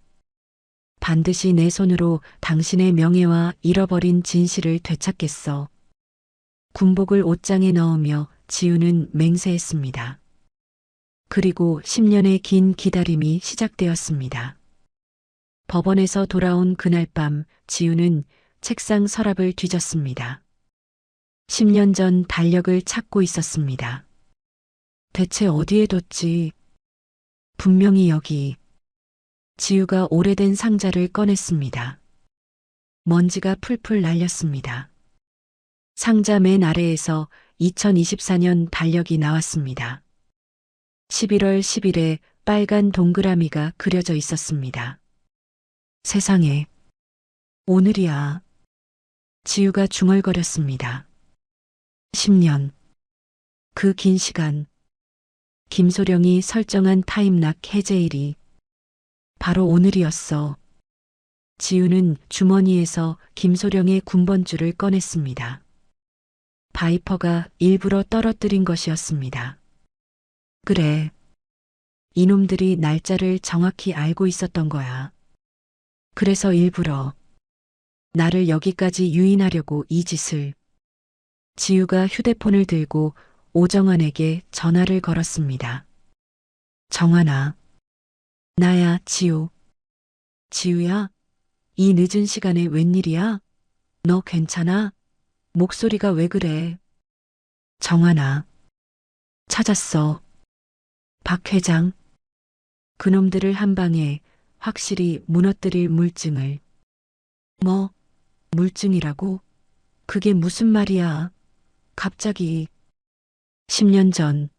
반드시 내 손으로 당신의 명예와 잃어버린 진실을 되찾겠어. 군복을 옷장에 넣으며 지우는 맹세했습니다. 그리고 10년의 긴 기다림이 시작되었습니다. 법원에서 돌아온 그날 밤 지우는 책상 서랍을 뒤졌습니다. 10년 전 달력을 찾고 있었습니다. 대체 어디에 뒀지? 분명히 여기. 지우가 오래된 상자를 꺼냈습니다. 먼지가 풀풀 날렸습니다. 상자 맨 아래에서 2024년 달력이 나왔습니다. 11월 10일에 빨간 동그라미가 그려져 있었습니다. 세상에, 오늘이야. 지우가 중얼거렸습니다. 10년. 그 긴 시간. 김소령이 설정한 타임락 해제일이 바로 오늘이었어. 지우는 주머니에서 김소령의 군번줄을 꺼냈습니다. 바이퍼가 일부러 떨어뜨린 것이었습니다. 그래. 이놈들이 날짜를 정확히 알고 있었던 거야. 그래서 일부러 나를 여기까지 유인하려고 이 짓을. 지우가 휴대폰을 들고 오정환에게 전화를 걸었습니다. 정환아. 나야, 지우. 지우야? 이 늦은 시간에 웬일이야? 너 괜찮아? 목소리가 왜 그래? 정환아. 찾았어. 박 회장. 그놈들을 한 방에 확실히 무너뜨릴 물증을. 뭐, 물증이라고? 그게 무슨 말이야? 갑자기. 10년 전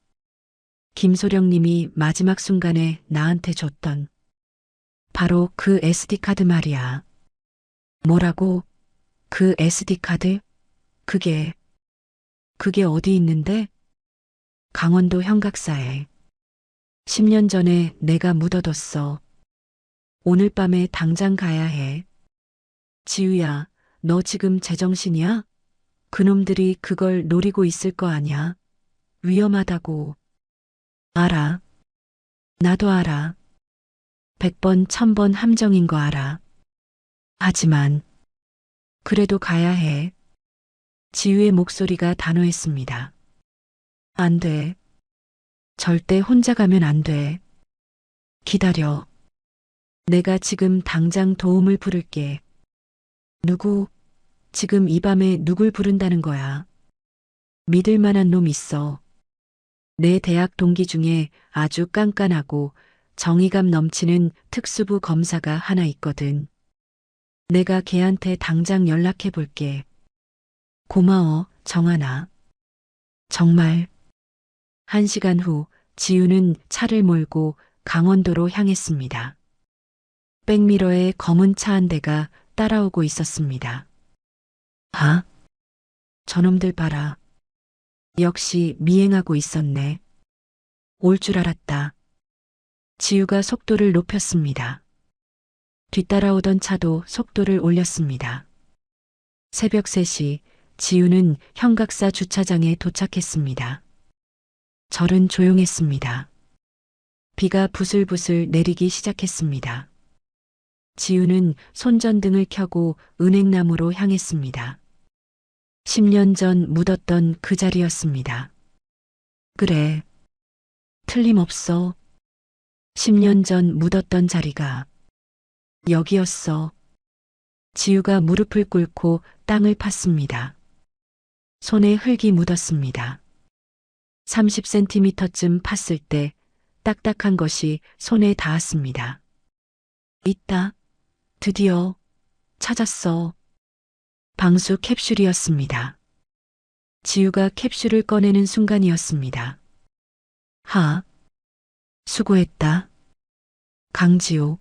김소령 님이 마지막 순간에 나한테 줬던 바로 그 SD카드 말이야. 뭐라고? 그 SD카드? 그게 어디 있는데? 강원도 형각사에. 10년 전에 내가 묻어뒀어. 오늘 밤에 당장 가야 해. 지우야, 너 지금 제정신이야? 그놈들이 그걸 노리고 있을 거 아냐? 위험하다고. 알아. 나도 알아. 100번, 1000번 함정인 거 알아. 하지만 그래도 가야 해. 지우의 목소리가 단호했습니다. 안 돼. 절대 혼자 가면 안 돼. 기다려. 내가 지금 당장 도움을 부를게. 누구? 지금 이 밤에 누굴 부른다는 거야? 믿을 만한 놈 있어. 내 대학 동기 중에 아주 깐깐하고 정의감 넘치는 특수부 검사가 하나 있거든. 내가 걔한테 당장 연락해 볼게. 고마워, 정환아. 정말. 1시간 후 지우는 차를 몰고 강원도로 향했습니다. 백미러에 검은 차 한 대가 따라오고 있었습니다. 아? 저놈들 봐라. 역시 미행하고 있었네. 올 줄 알았다. 지우가 속도를 높였습니다. 뒤따라오던 차도 속도를 올렸습니다. 새벽 3시 지우는 형각사 주차장에 도착했습니다. 절은 조용했습니다. 비가 부슬부슬 내리기 시작했습니다. 지우는 손전등을 켜고 은행나무로 향했습니다. 10년 전 묻었던 그 자리였습니다. 그래. 틀림없어. 10년 전 묻었던 자리가 여기였어. 지우가 무릎을 꿇고 땅을 팠습니다. 손에 흙이 묻었습니다. 30cm쯤 팠을 때 딱딱한 것이 손에 닿았습니다. 있다. 드디어 찾았어. 방수 캡슐이었습니다. 지우가 캡슐을 꺼내는 순간이었습니다. 수고했다. 강지우.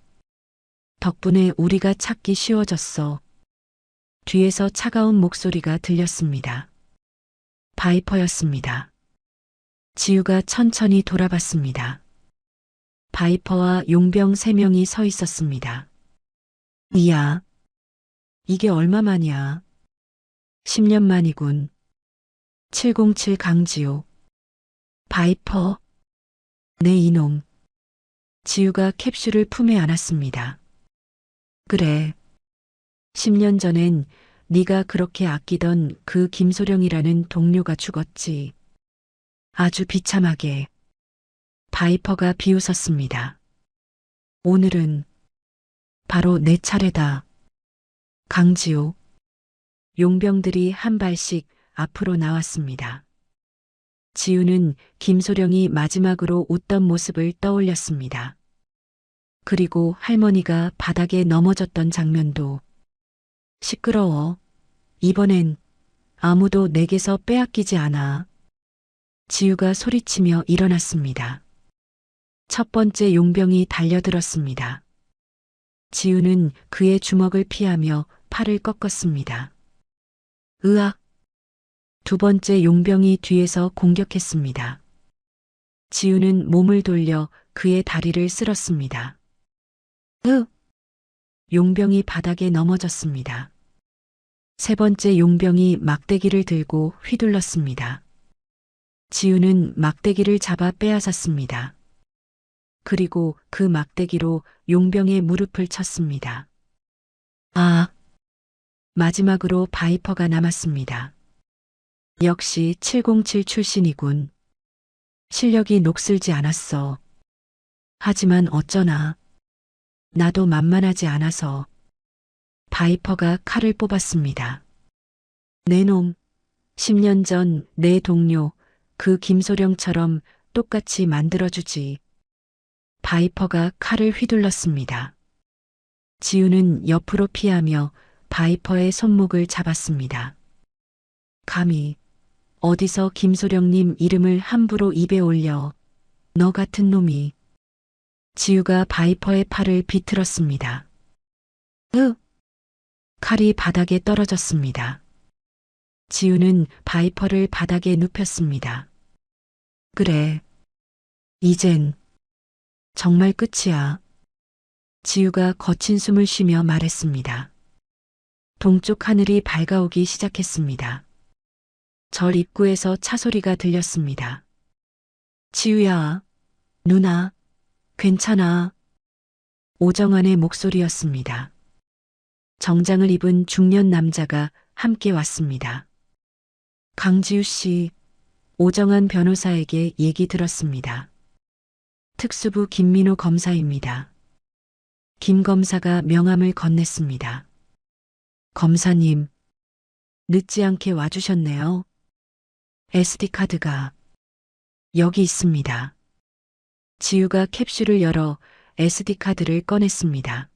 덕분에 우리가 찾기 쉬워졌어. 뒤에서 차가운 목소리가 들렸습니다. 바이퍼였습니다. 지우가 천천히 돌아봤습니다. 바이퍼와 용병 3명이 서 있었습니다. 이야, 이게 얼마만이야? 10년 만이군. 707 강지우. 바이퍼. 네 이놈. 지우가 캡슐을 품에 안았습니다. 그래. 10년 전엔 네가 그렇게 아끼던 그 김소령이라는 동료가 죽었지. 아주 비참하게. 바이퍼가 비웃었습니다. 오늘은 바로 내 차례다. 강지우. 용병들이 한 발씩 앞으로 나왔습니다. 지우는 김소령이 마지막으로 웃던 모습을 떠올렸습니다. 그리고 할머니가 바닥에 넘어졌던 장면도. 시끄러워. 이번엔 아무도 내게서 빼앗기지 않아. 지우가 소리치며 일어났습니다. 첫 번째 용병이 달려들었습니다. 지우는 그의 주먹을 피하며 팔을 꺾었습니다. 으악! 두 번째 용병이 뒤에서 공격했습니다. 지우는 몸을 돌려 그의 다리를 쓸었습니다. 용병이 바닥에 넘어졌습니다. 세 번째 용병이 막대기를 들고 휘둘렀습니다. 지우는 막대기를 잡아 빼앗았습니다. 그리고 그 막대기로 용병의 무릎을 쳤습니다. 마지막으로 바이퍼가 남았습니다. 역시 707 출신이군. 실력이 녹슬지 않았어. 하지만 어쩌나. 나도 만만하지 않아서. 바이퍼가 칼을 뽑았습니다. 내 놈, 10년 전 내 동료, 그 김소령처럼 똑같이 만들어주지. 바이퍼가 칼을 휘둘렀습니다. 지우는 옆으로 피하며 바이퍼의 손목을 잡았습니다. 감히 어디서 김소령님 이름을 함부로 입에 올려. 너 같은 놈이. 지우가 바이퍼의 팔을 비틀었습니다. 칼이 바닥에 떨어졌습니다. 지우는 바이퍼를 바닥에 눕혔습니다. 그래. 이젠 정말 끝이야. 지우가 거친 숨을 쉬며 말했습니다. 동쪽 하늘이 밝아오기 시작했습니다. 절 입구에서 차 소리가 들렸습니다. 지우야, 누나, 괜찮아. 오정환의 목소리였습니다. 정장을 입은 중년 남자가 함께 왔습니다. 강지우 씨, 오정환 변호사에게 얘기 들었습니다. 특수부 김민호 검사입니다. 김 검사가 명함을 건넸습니다. 검사님, 늦지 않게 와주셨네요. SD카드가 여기 있습니다. 지우가 캡슐을 열어 SD카드를 꺼냈습니다.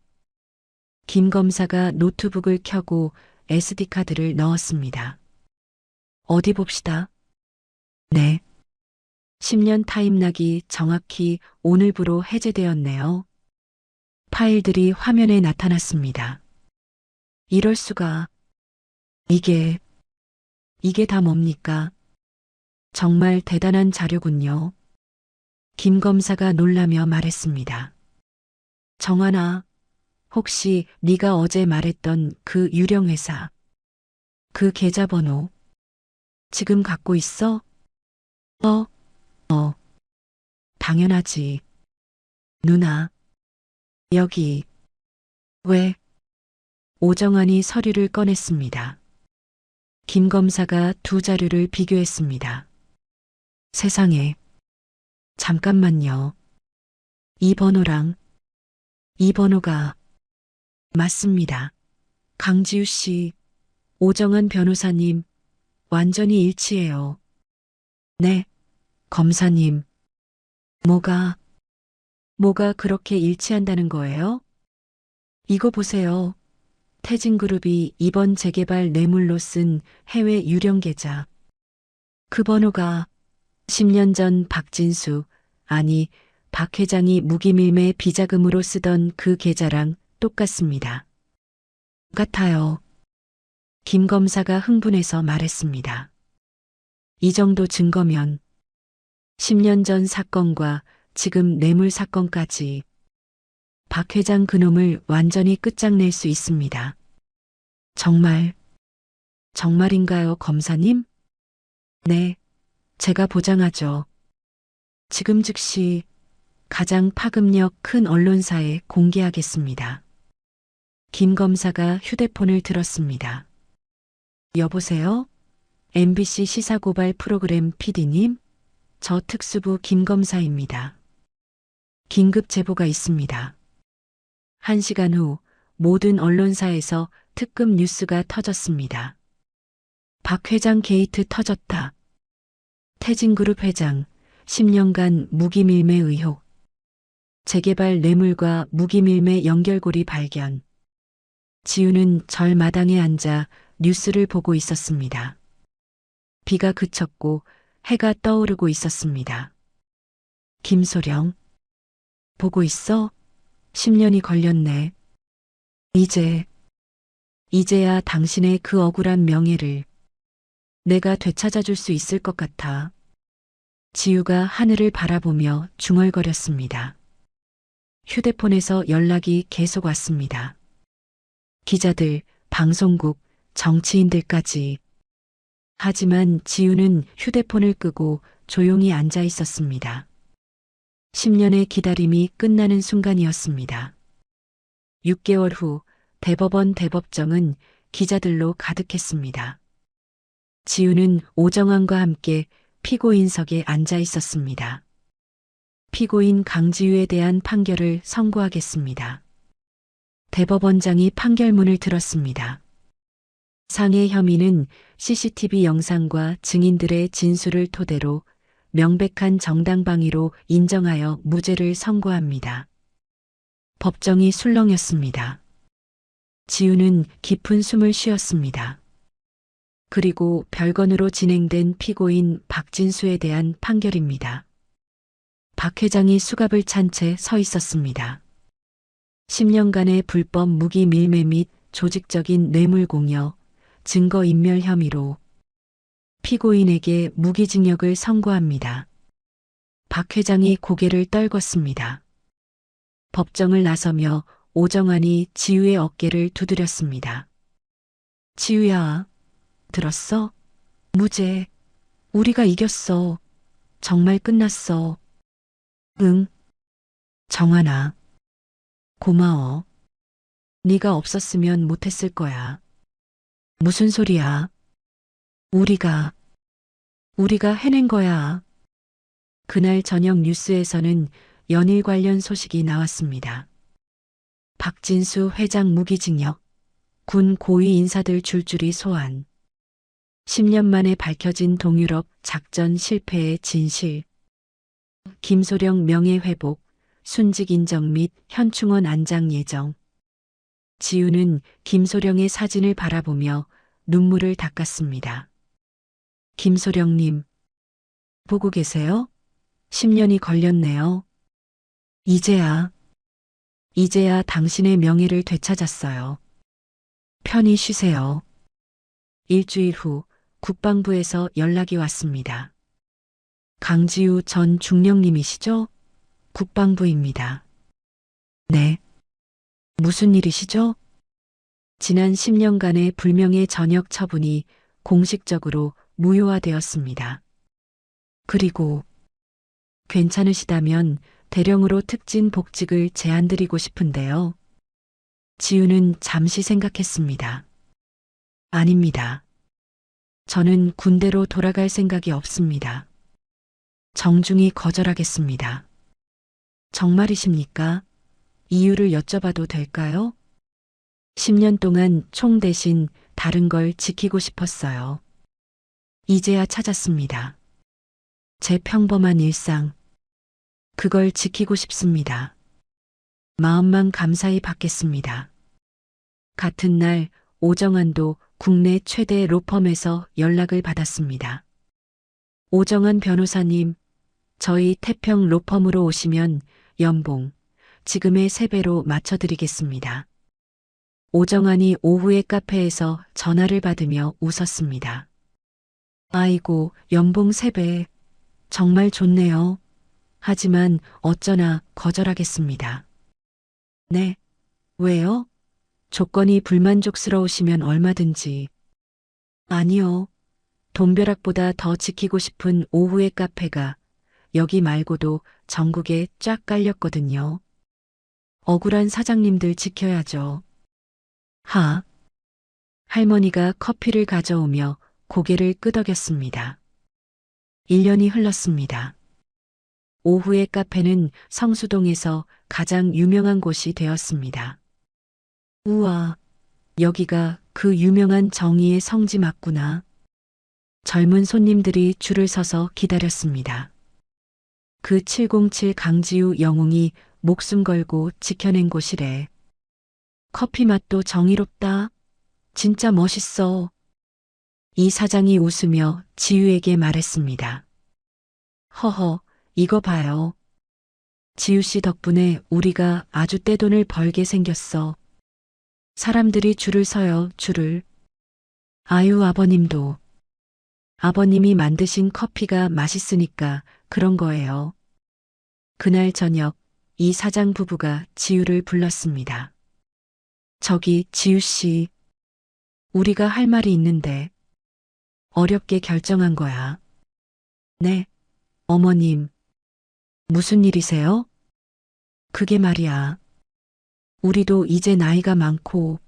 김 검사가 노트북을 켜고 SD카드를 넣었습니다. 어디 봅시다. 네. 10년 타임락이 정확히 오늘부로 해제되었네요. 파일들이 화면에 나타났습니다. 이럴 수가. 이게 다 뭡니까? 정말 대단한 자료군요. 김 검사가 놀라며 말했습니다. 정환아, 혹시 네가 어제 말했던 그 유령 회사, 그 계좌번호 지금 갖고 있어? 당연하지. 누나, 여기. 왜? 오정환이 서류를 꺼냈습니다. 김 검사가 두 자료를 비교했습니다. 세상에. 잠깐만요. 이 번호랑 이 번호가 맞습니다. 강지우 씨, 오정환 변호사님, 완전히 일치해요. 네, 검사님. 뭐가 그렇게 일치한다는 거예요? 이거 보세요. 태진그룹이 이번 재개발 뇌물로 쓴 해외 유령 계좌. 그 번호가 10년 전 박진수, 아니 박 회장이 무기밀매 비자금으로 쓰던 그 계좌랑 똑같습니다. 같아요. 김 검사가 흥분해서 말했습니다. 이 정도 증거면 10년 전 사건과 지금 뇌물 사건까지 박 회장 그놈을 완전히 끝장낼 수 있습니다. 정말인가요, 검사님? 네, 제가 보장하죠. 지금 즉시 가장 파급력 큰 언론사에 공개하겠습니다. 김 검사가 휴대폰을 들었습니다. 여보세요? MBC 시사고발 프로그램 PD님? 저 특수부 김 검사입니다. 긴급 제보가 있습니다. 1시간 후 모든 언론사에서 특급 뉴스가 터졌습니다. 박 회장 게이트 터졌다. 태진그룹 회장 10년간 무기밀매 의혹. 재개발 뇌물과 무기밀매 연결고리 발견. 지우는 절마당에 앉아 뉴스를 보고 있었습니다. 비가 그쳤고 해가 떠오르고 있었습니다. 김소령. 보고 있어? 10년이 걸렸네. 이제야 당신의 그 억울한 명예를 내가 되찾아줄 수 있을 것 같아. 지우가 하늘을 바라보며 중얼거렸습니다. 휴대폰에서 연락이 계속 왔습니다. 기자들, 방송국, 정치인들까지. 하지만 지우는 휴대폰을 끄고 조용히 앉아 있었습니다. 10년의 기다림이 끝나는 순간이었습니다. 6개월 후 대법원 대법정은 기자들로 가득했습니다. 지우는 오정환과 함께 피고인석에 앉아 있었습니다. 피고인 강지우에 대한 판결을 선고하겠습니다. 대법원장이 판결문을 들었습니다. 상해 혐의는 CCTV 영상과 증인들의 진술을 토대로 명백한 정당방위로 인정하여 무죄를 선고합니다. 법정이 술렁였습니다. 지우는 깊은 숨을 쉬었습니다. 그리고 별건으로 진행된 피고인 박진수에 대한 판결입니다. 박 회장이 수갑을 찬 채 서 있었습니다. 10년간의 불법 무기 밀매 및 조직적인 뇌물 공여, 증거인멸 혐의로 피고인에게 무기징역을 선고합니다. 박 회장이 고개를 떨궜습니다. 법정을 나서며 오정환이 지우의 어깨를 두드렸습니다. 지우야, 들었어? 무죄. 우리가 이겼어. 정말 끝났어. 응. 정환아. 고마워. 네가 없었으면 못했을 거야. 무슨 소리야? 우리가 해낸 거야. 그날 저녁 뉴스에서는 연일 관련 소식이 나왔습니다. 박진수 회장 무기징역, 군 고위 인사들 줄줄이 소환. 10년 만에 밝혀진 동유럽 작전 실패의 진실. 김소령 명예회복, 순직 인정 및 현충원 안장 예정. 지우는 김소령의 사진을 바라보며 눈물을 닦았습니다. 김소령님, 보고 계세요? 10년이 걸렸네요. 이제야 당신의 명예를 되찾았어요. 편히 쉬세요. 일주일 후 국방부에서 연락이 왔습니다. 강지우 전 중령님이시죠? 국방부입니다. 네. 무슨 일이시죠? 지난 10년간의 불명예 전역 처분이 공식적으로 무효화되었습니다. 그리고 괜찮으시다면 대령으로 특진 복직을 제안드리고 싶은데요. 지우는 잠시 생각했습니다. 아닙니다. 저는 군대로 돌아갈 생각이 없습니다. 정중히 거절하겠습니다. 정말이십니까? 이유를 여쭤봐도 될까요? 10년 동안 총 대신 다른 걸 지키고 싶었어요. 이제야 찾았습니다. 제 평범한 일상. 그걸 지키고 싶습니다. 마음만 감사히 받겠습니다. 같은 날 오정환도 국내 최대 로펌에서 연락을 받았습니다. 오정환 변호사님, 저희 태평 로펌으로 오시면 연봉 지금의 3배로 맞춰드리겠습니다. 오정환이 오후에 카페에서 전화를 받으며 웃었습니다. 아이고, 연봉 3배. 정말 좋네요. 하지만 어쩌나 거절하겠습니다. 네, 왜요? 조건이 불만족스러우시면 얼마든지. 아니요. 돈벼락보다 더 지키고 싶은 오후의 카페가 여기 말고도 전국에 쫙 깔렸거든요. 억울한 사장님들 지켜야죠. 하. 할머니가 커피를 가져오며 고개를 끄덕였습니다. 1년이 흘렀습니다. 오후의 카페는 성수동에서 가장 유명한 곳이 되었습니다. 우와, 여기가 그 유명한 정의의 성지 맞구나. 젊은 손님들이 줄을 서서 기다렸습니다. 그 707 강지우 영웅이 목숨 걸고 지켜낸 곳이래. 커피 맛도 정의롭다. 진짜 멋있어. 이 사장이 웃으며 지우에게 말했습니다. 허허, 이거 봐요. 지우 씨 덕분에 우리가 아주 떼돈을 벌게 생겼어. 사람들이 줄을 서요, 줄을. 아유, 아버님도. 아버님이 만드신 커피가 맛있으니까 그런 거예요. 그날 저녁 이 사장 부부가 지우를 불렀습니다. 저기 지우 씨, 우리가 할 말이 있는데 어렵게 결정한 거야. 네, 어머님. 무슨 일이세요? 그게 말이야. 우리도 이제 나이가 많고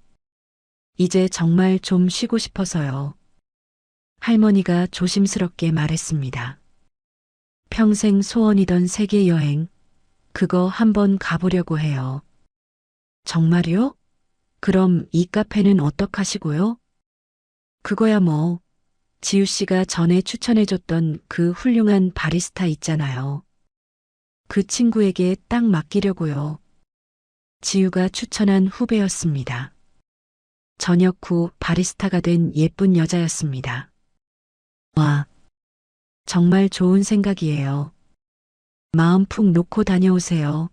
이제 정말 좀 쉬고 싶어서요. 할머니가 조심스럽게 말했습니다. 평생 소원이던 세계 여행, 그거 한번 가보려고 해요. 정말요? 그럼 이 카페는 어떡하시고요? 그거야 뭐, 지우 씨가 전에 추천해줬던 그 훌륭한 바리스타 있잖아요. 그 친구에게 딱 맡기려고요. 지우가 추천한 후배였습니다. 저녁 후 바리스타가 된 예쁜 여자였습니다. 와, 정말 좋은 생각이에요. 마음 푹 놓고 다녀오세요.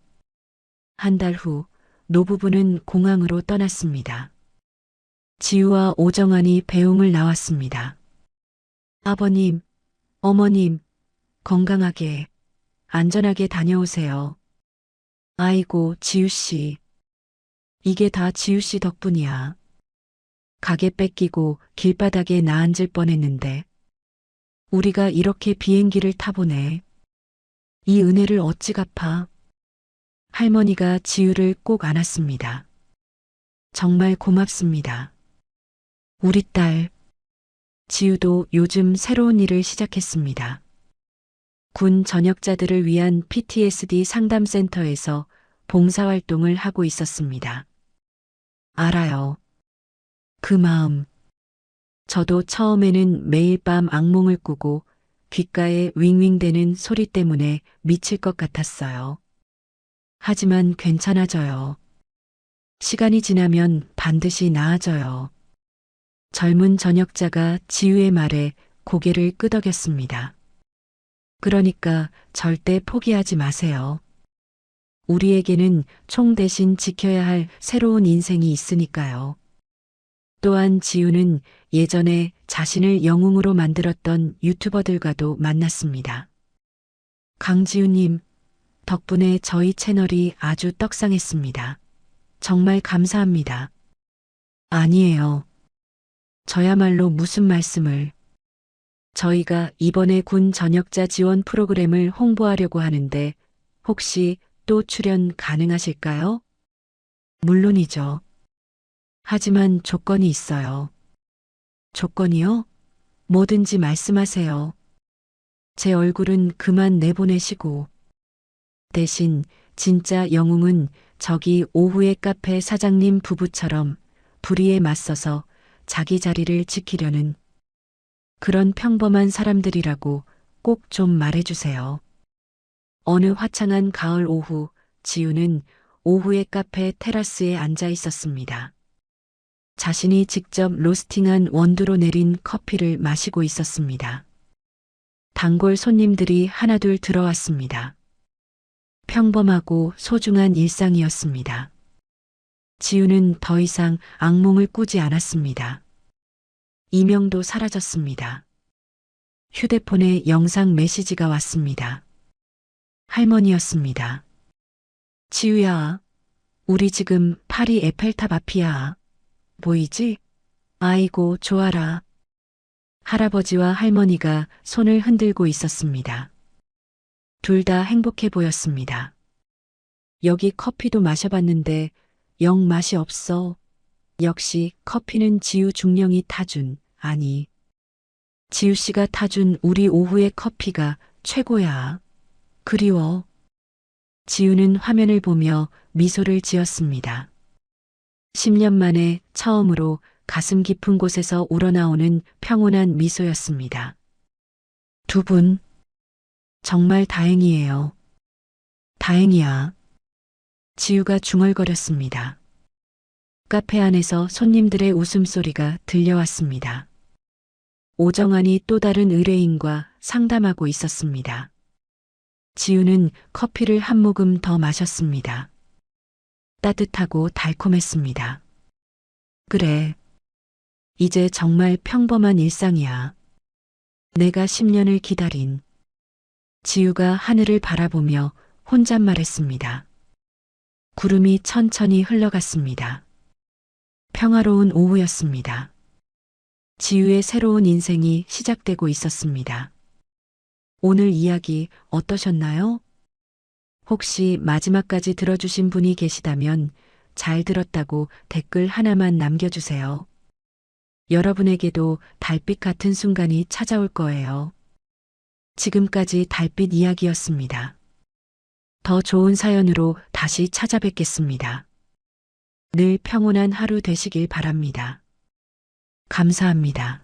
한 달 후 노부부는 공항으로 떠났습니다. 지우와 오정환이 배웅을 나왔습니다. 아버님, 어머님, 건강하게, 안전하게 다녀오세요. 아이고, 지우씨. 이게 다 지우씨 덕분이야. 가게 뺏기고 길바닥에 나앉을 뻔했는데 우리가 이렇게 비행기를 타보네. 이 은혜를 어찌 갚아. 할머니가 지우를 꼭 안았습니다. 정말 고맙습니다. 우리 딸. 지우도 요즘 새로운 일을 시작했습니다. 군 전역자들을 위한 PTSD 상담센터에서 봉사활동을 하고 있었습니다. 알아요. 그 마음. 저도 처음에는 매일 밤 악몽을 꾸고 귓가에 윙윙대는 소리 때문에 미칠 것 같았어요. 하지만 괜찮아져요. 시간이 지나면 반드시 나아져요. 젊은 전역자가 지우의 말에 고개를 끄덕였습니다. 그러니까 절대 포기하지 마세요. 우리에게는 총 대신 지켜야 할 새로운 인생이 있으니까요. 또한 지우는 예전에 자신을 영웅으로 만들었던 유튜버들과도 만났습니다. 강지우님, 덕분에 저희 채널이 아주 떡상했습니다. 정말 감사합니다. 아니에요. 저야말로 무슨 말씀을. 저희가 이번에 군 전역자 지원 프로그램을 홍보하려고 하는데 혹시 또 출연 가능하실까요? 물론이죠. 하지만 조건이 있어요. 조건이요? 뭐든지 말씀하세요. 제 얼굴은 그만 내보내시고 대신 진짜 영웅은 저기 오후의 카페 사장님 부부처럼 불의에 맞서서 자기 자리를 지키려는 그런 평범한 사람들이라고 꼭 좀 말해주세요. 어느 화창한 가을 오후, 지우는 오후의 카페 테라스에 앉아 있었습니다. 자신이 직접 로스팅한 원두로 내린 커피를 마시고 있었습니다. 단골 손님들이 하나둘 들어왔습니다. 평범하고 소중한 일상이었습니다. 지우는 더 이상 악몽을 꾸지 않았습니다. 이명도 사라졌습니다. 휴대폰에 영상 메시지가 왔습니다. 할머니였습니다. 지우야, 우리 지금 파리 에펠탑 앞이야. 보이지? 아이고, 좋아라. 할아버지와 할머니가 손을 흔들고 있었습니다. 둘 다 행복해 보였습니다. 여기 커피도 마셔봤는데 영 맛이 없어. 역시 커피는 지우 중령이 타준, 아니, 지우 씨가 타준 우리 오후의 커피가 최고야. 그리워. 지우는 화면을 보며 미소를 지었습니다. 10년 만에 처음으로 가슴 깊은 곳에서 우러나오는 평온한 미소였습니다. 두 분, 정말 다행이에요. 다행이야. 지우가 중얼거렸습니다. 카페 안에서 손님들의 웃음소리가 들려왔습니다. 오정환이 또 다른 의뢰인과 상담하고 있었습니다. 지우는 커피를 한 모금 더 마셨습니다. 따뜻하고 달콤했습니다. 그래. 이제 정말 평범한 일상이야. 내가 10년을 기다린. 지우가 하늘을 바라보며 혼잣말했습니다. 구름이 천천히 흘러갔습니다. 평화로운 오후였습니다. 지우의 새로운 인생이 시작되고 있었습니다. 오늘 이야기 어떠셨나요? 혹시 마지막까지 들어주신 분이 계시다면 잘 들었다고 댓글 하나만 남겨주세요. 여러분에게도 달빛 같은 순간이 찾아올 거예요. 지금까지 달빛 이야기였습니다. 더 좋은 사연으로 다시 찾아뵙겠습니다. 늘 평온한 하루 되시길 바랍니다. 감사합니다.